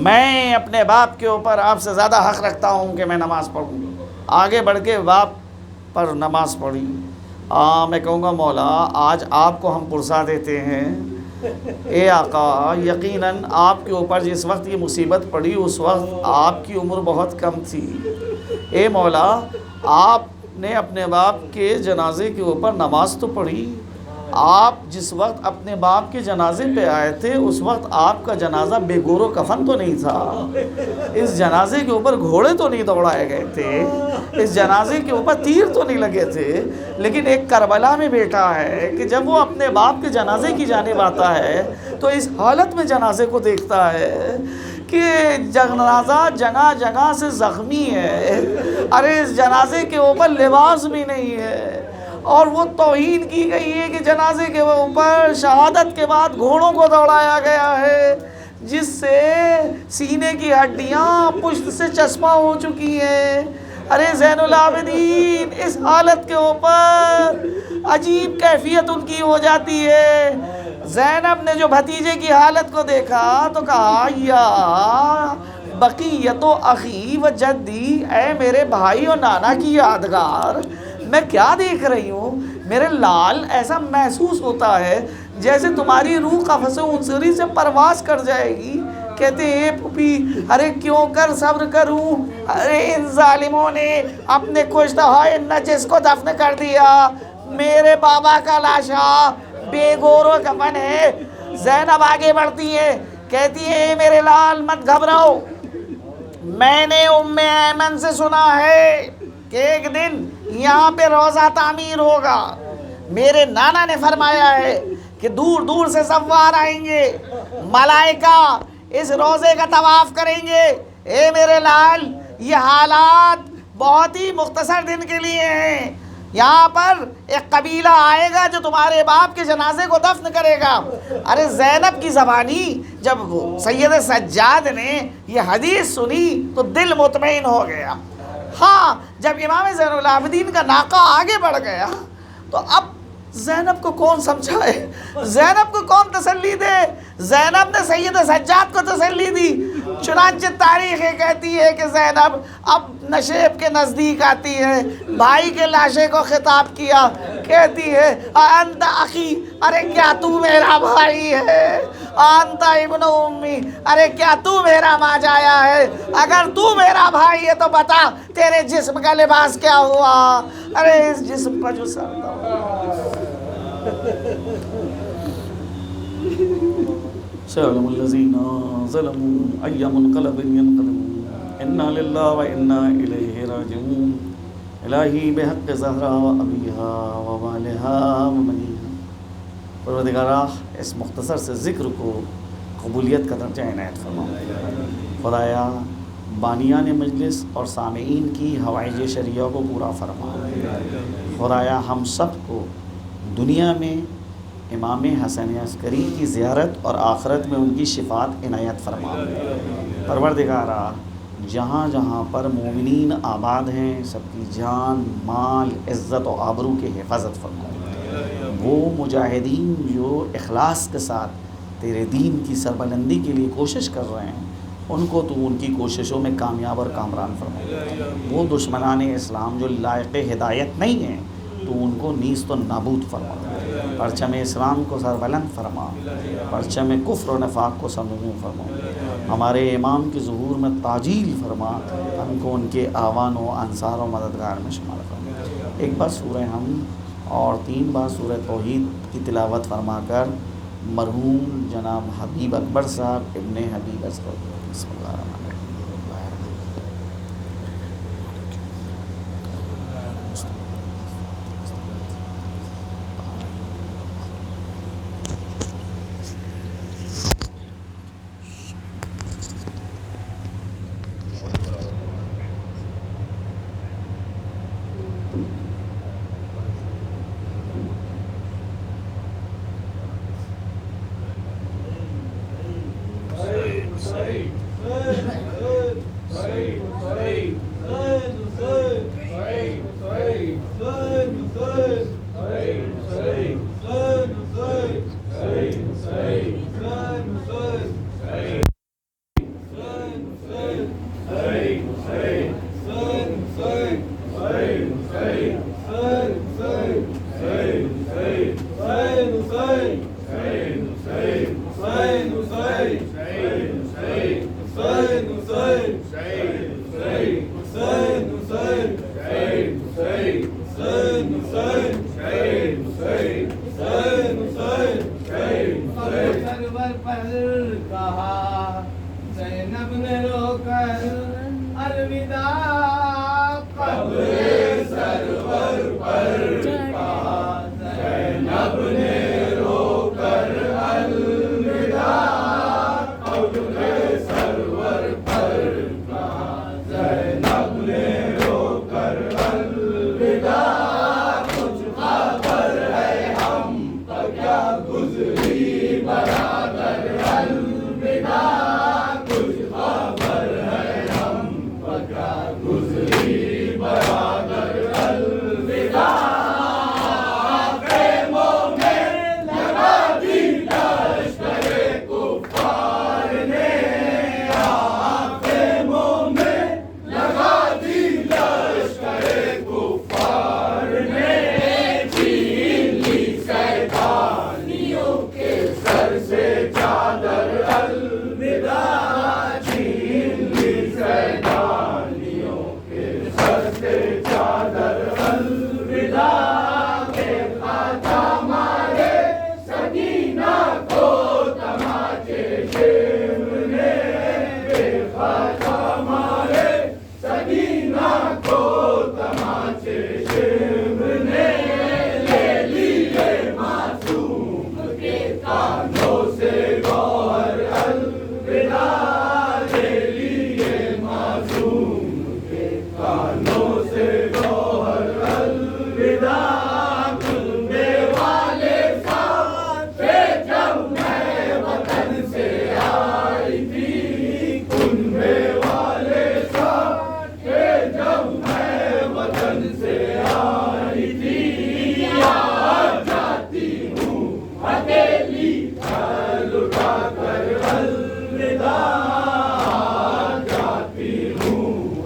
C: میں اپنے باپ کے اوپر آپ سے زیادہ حق رکھتا ہوں کہ میں نماز پڑھوں۔ آگے بڑھ کے باپ پر نماز پڑھی۔ میں کہوں گا مولا آج آپ کو ہم پرسا دیتے ہیں، اے آقا یقیناً آپ کے اوپر جس وقت یہ مصیبت پڑی اس وقت آپ کی عمر بہت کم تھی۔ اے مولا آپ نے اپنے باپ کے جنازے کے اوپر نماز تو پڑھی، آپ جس وقت اپنے باپ کے جنازے پہ آئے تھے اس وقت آپ کا جنازہ بے گور و کفن تو نہیں تھا، اس جنازے کے اوپر گھوڑے تو نہیں دوڑائے گئے تھے، اس جنازے کے اوپر تیر تو نہیں لگے تھے، لیکن ایک کربلا میں بیٹا ہے کہ جب وہ اپنے باپ کے جنازے کی جانب آتا ہے تو اس حالت میں جنازے کو دیکھتا ہے کہ جنازہ جگہ جگہ سے زخمی ہے، ارے اس جنازے کے اوپر لباس بھی نہیں ہے، اور وہ توہین کی گئی ہے کہ جنازے کے اوپر شہادت کے بعد گھوڑوں کو دوڑایا گیا ہے جس سے سینے کی ہڈیاں پشت سے چسپاں ہو چکی ہیں۔ ارے زین العابدین اس حالت کے اوپر عجیب کیفیت ان کی ہو جاتی ہے۔ زینب نے جو بھتیجے کی حالت کو دیکھا تو کہا یا بقیت و اخی و جدی، اے میرے بھائی اور نانا کی یادگار، میں کیا دیکھ رہی ہوں، میرے لال ایسا محسوس ہوتا ہے جیسے تمہاری روح قفس عنصری سے پرواز کر جائے گی۔ کہتے ہیں پھوپھی ارے کیوں کر صبر کروں، ارے ان ظالموں نے اپنے کشتہ ہوئے نجس کو دفن کر دیا، میرے بابا کا لاشا بے گور و کفن ہے۔ زینب آگے بڑھتی ہے، کہتی ہے میرے لال مت گھبراؤ، میں نے ام ایمن سے سنا ہے کہ ایک دن یہاں پہ روزہ تعمیر ہوگا، میرے نانا نے فرمایا ہے کہ دور دور سے زوار آئیں گے، ملائکہ اس روزے کا طواف کریں گے۔ اے میرے لال یہ حالات بہت ہی مختصر دن کے لیے ہیں، یہاں پر ایک قبیلہ آئے گا جو تمہارے باپ کے جنازے کو دفن کرے گا۔ ارے زینب کی زبانی جب سید سجاد نے یہ حدیث سنی تو دل مطمئن ہو گیا۔ ہاں جب امام زین العابدین کا ناقہ آگے بڑھ گیا تو اب زینب کو کون سمجھائے، زینب کو کون تسلی دے، زینب نے سید سجاد کو تسلی دی۔ چنانچہ تاریخ کہتی ہے کہ زینب اب نشیب کے نزدیک آتی ہے، بھائی کے لاشے کو خطاب کیا، کہتی ہے انت اخی، ارے کیا تو میرا بھائی ہے، انت ابن امی، ارے کیا تو میرا ماجایا ہے، اگر تو میرا بھائی ہے تو بتا تیرے جسم کا لباس کیا ہوا۔ ارے اس جسم کا جو سردہ سيعلم الذين ظلموا أي منقلب ينقلبون إنا لله وإنا إليه راجعون إلهي بحق زہرا وأبيها ومالها وبنيها۔ پروردگارا اس مختصر سے ذکر کو قبولیت کا درجہ عنایت فرما۔ خدایا بانیان مجلس اور سامعین کی حوائج شرعیہ کو پورا فرما۔ خدایا ہم سب کو دنیا میں امام حسن عسکری کی زیارت اور آخرت میں ان کی شفاعت عنایت فرما۔ پروردگارا جہاں جہاں پر مومنین آباد ہیں سب کی جان مال عزت و آبرو کی حفاظت فرما۔ وہ مجاہدین جو اخلاص کے ساتھ تیرے دین کی سربلندی کے لیے کوشش کر رہے ہیں، ان کو تو ان کی کوششوں میں کامیاب اور کامران فرما۔ وہ دشمنان اسلام جو لائق ہدایت نہیں ہیں تو ان کو نیست و نابود فرما، پرچم اسلام کو سربلند فرما، پرچم کفر و نفاق کو سرنگون فرما، ہمارے امام کے ظہور میں تعجیل فرما، ہم کو ان کے آوان و انصار و مددگار میں شمار فرما۔ ایک بار سورہ حمد اور 3 بار سورہ توحید کی تلاوت فرما کر مرحوم جناب حبیب اکبر صاحب ابن حبیب اصغر، بسم اللہ الرحمن الرحیم۔
D: سرور پر کہا زینب نے رو کر الوداع، قبر سرور پر کہا زینب نے رو کر الوداع، قبر سرور پر کہا زینب نے رو کر الوداع، کچھ خبر ہے ہم پر کیا گزری برادر الوداع، کچھ خبر ہے ہم پر کیا گزری برادر الوداع، خیموں میں لگا دی لشکر کفار نے، خیموں میں لگا دی لشکر کفار نے، چھین لی سیدانیوں کے سر سے چادر الوداع، چھین لی سیدانیوں کے سر سے چادر الوداع، بے خطا مارے سکینہ کو تماچے شمر نے، بے خطا مارے سکینہ کو تماچے شمر نے، لے لیے معصوم کے کانوں سے گوہر الوداع، لے لیے معصوم کے کانوں سے گوہر الوداع، کلبے والے ساتھ تھے جب میں وطن سے آئی تھی، کلبے والے ساتھ تھے جب میں وطن سے آئی تھی، آج جاتی ہوں اکیلی گھر لٹا کر الوداع، آج جاتی ہوں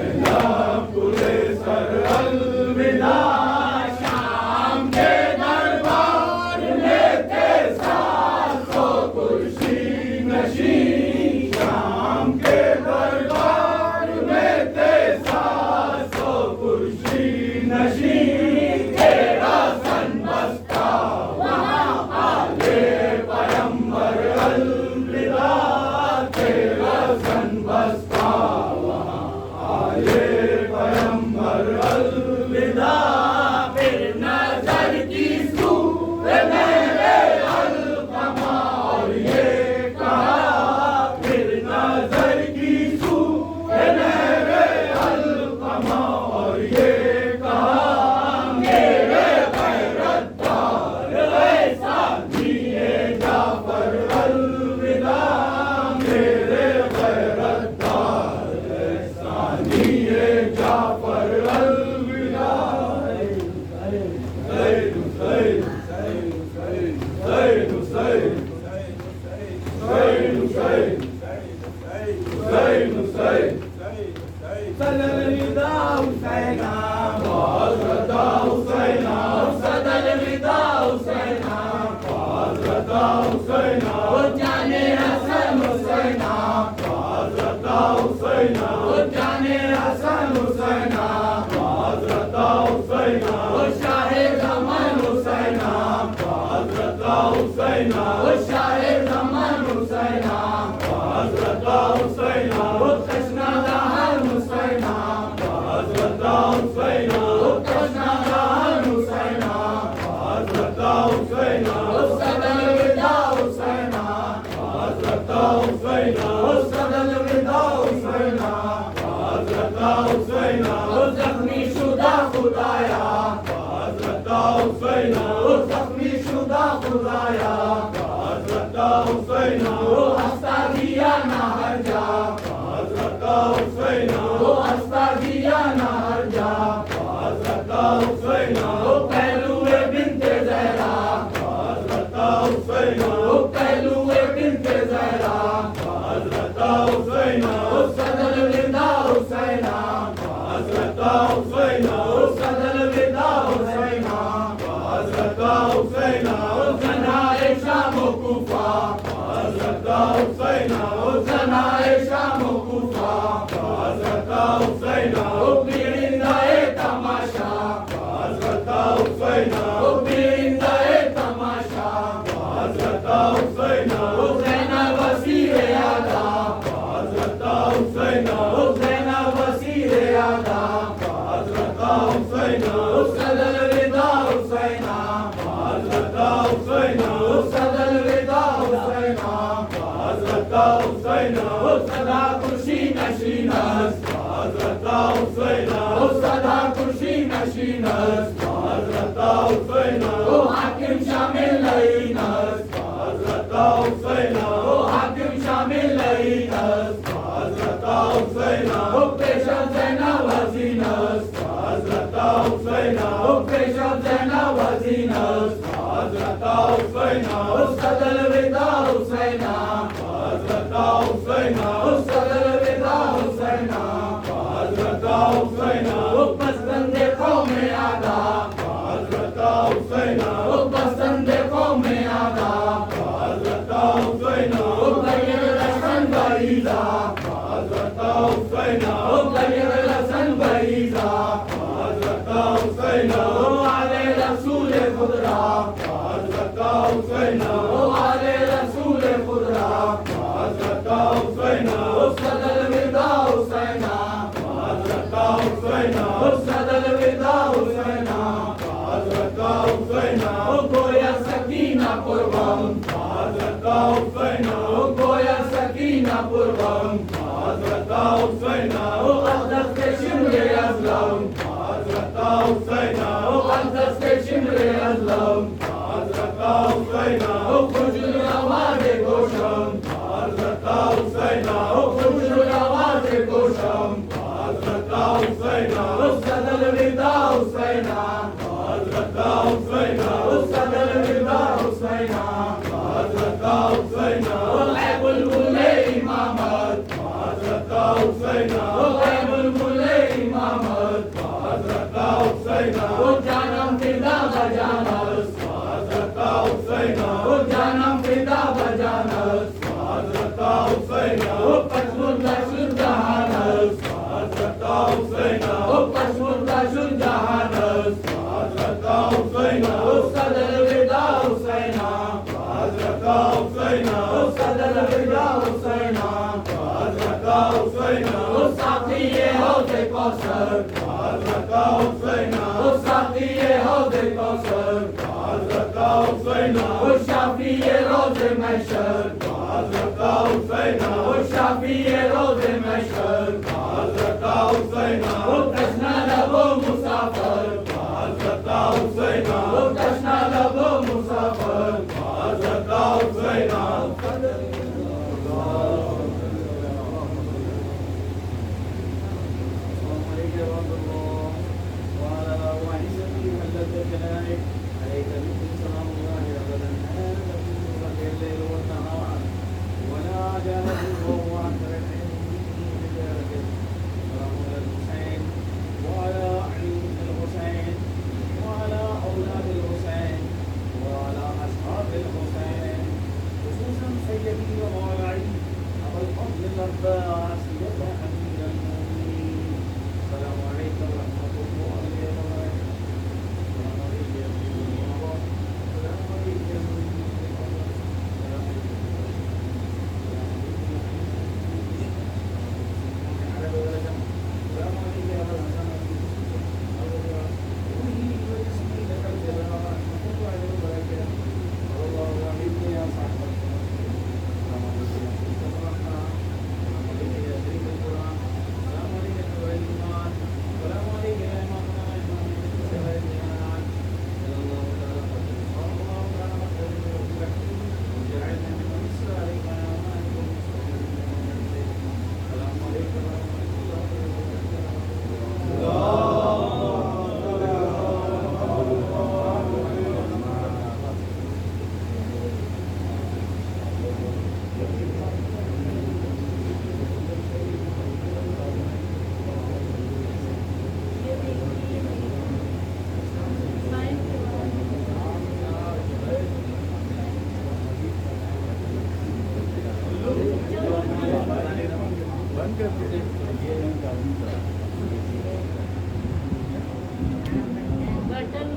D: زینب پورے سر الوداع، شام کے دربار میں تھے 700 کرسی نشین، شام کے دربار میں تھے 700 کرسی نشین، تیرا سن بستہ وہاں آلے پیمبر الوداع، تیرا سن بستہ وہاں آلے پیمبر الوداع، پھر نظر کی سو میرے القمہ اور یہ کہا، پھر نظر کی سو میرے القمہ اور یہ کہا، میرے غیرت دار اے ثانی جعفر الوداع، میرے غیرت دار اے ثانی جعفر الوداع، زید زید زید زید زید زید زید زید صلی الوداع حسینہ، حضرت حسینہ، صلی الوداع حسینہ، حضرت حسینہ، جان حسن حسینہ، حضرت حسینہ، جان حسن حسینہ، حضرت حسینہ، شاہ زمان حسینہ، حضرت حسینہ، شاہ زمان حسینہ، حضرت حسینہ، تشنا دہن حسینہ، حضرت حسینہ، تشنا دہن حسینہ، حضرت حسینہ، صلی الوداع حسینہ، حضرت حسینہ، صلی الوداع حسینہ، حضرت حسینہ، زخمی شدہ خدایا، حضرت حسینہ، زخمی شدہ خدایا، حضرت حسینہ، ہنستا دیا نہ ہر جا، حضرت حسینہ، ہنستا دیا نہ ہر جا، حضرت حسینہ، پہلوئے بنت زہرا، حضرت حسینہ، پہلوئے بنت زہرا، حضرت حسینہ، صلی الوداع حسینہ، حضرت حسینہ، صلی الوداع حسینہ، حضرت حسینہ، زنائے شام و کوفہ، حضرت حسینہ، زنائے شام و کوفہ، حضرت حسینہ، بینندۂ تماشا، حضرت حسینہ، بینندۂ تماشا، حضرت حسینہ، زینب وزیر اعلیٰ، حضرت حسینہ، زینب وزیر اعلیٰ، حضرت حسینہ، صلی الوداع حسینہ، حضرت حسینہ، صلی الوداع حسینہ، حضرت حسینہ، صدا کرسی نشین است، حضرت حسینہ، صدا کرسی نشین است، حضرت حسینہ، حاکم شامل لعین است، حضرت حسینہ، حاکم شامل لعین است، حضرت حسینہ، پیشب زینب وزین است، حضرت حسینہ، پیشب زینب وزین است، حضرت حسینہ، صلی الوداع حسینہ، حضرت حسینہ، صلی الوداع حسینہ، حضرت حسینہ، پسند قوم آدھا، حضرت حسینہ، پسند قوم آدھا، حضرت حسینہ، غیر لسن بریزہ، حضرت حسینہ، غیر لسن بریزہ، حضرت حسینہ، آلِ رسول خدا، حضرت حسینہ، آلِ رسول خدا، حضرت حسینہ، صلی الوداع حسینہ، حضرت حسینہ، صلی الوداع حسینہ، حضرت حسینہ، گویا سکینہ پرغم، حضرت حسینہ، گویا سکینہ پرغم، حضرت حسینہ، اقدس کے شمر ازلم، حضرت حسینہ، اقدس کے شمر ازلم، حضرت حسینہ، خوشل آواز گوشم، حضرت حسینہ، خوشل آواز گوشم، حضرت حسینہ، صلی الوداع حسینہ، حضرت حسینہ، صلی الوداع حسینہ، حضرت حسینہ، اے بلبل امامت، حضرت حسینہ، اے بلبل کوثر حضرت حسین وہ ساقی حوض کوثر حضرت حسین وہ شافی روز محشر حضرت حسین وہ شافی روز محشر حضرت حسین وہ تشنا لب مسافر حضرت حسین وہ تشنا لب مسافر حضرت حسین
B: بٹن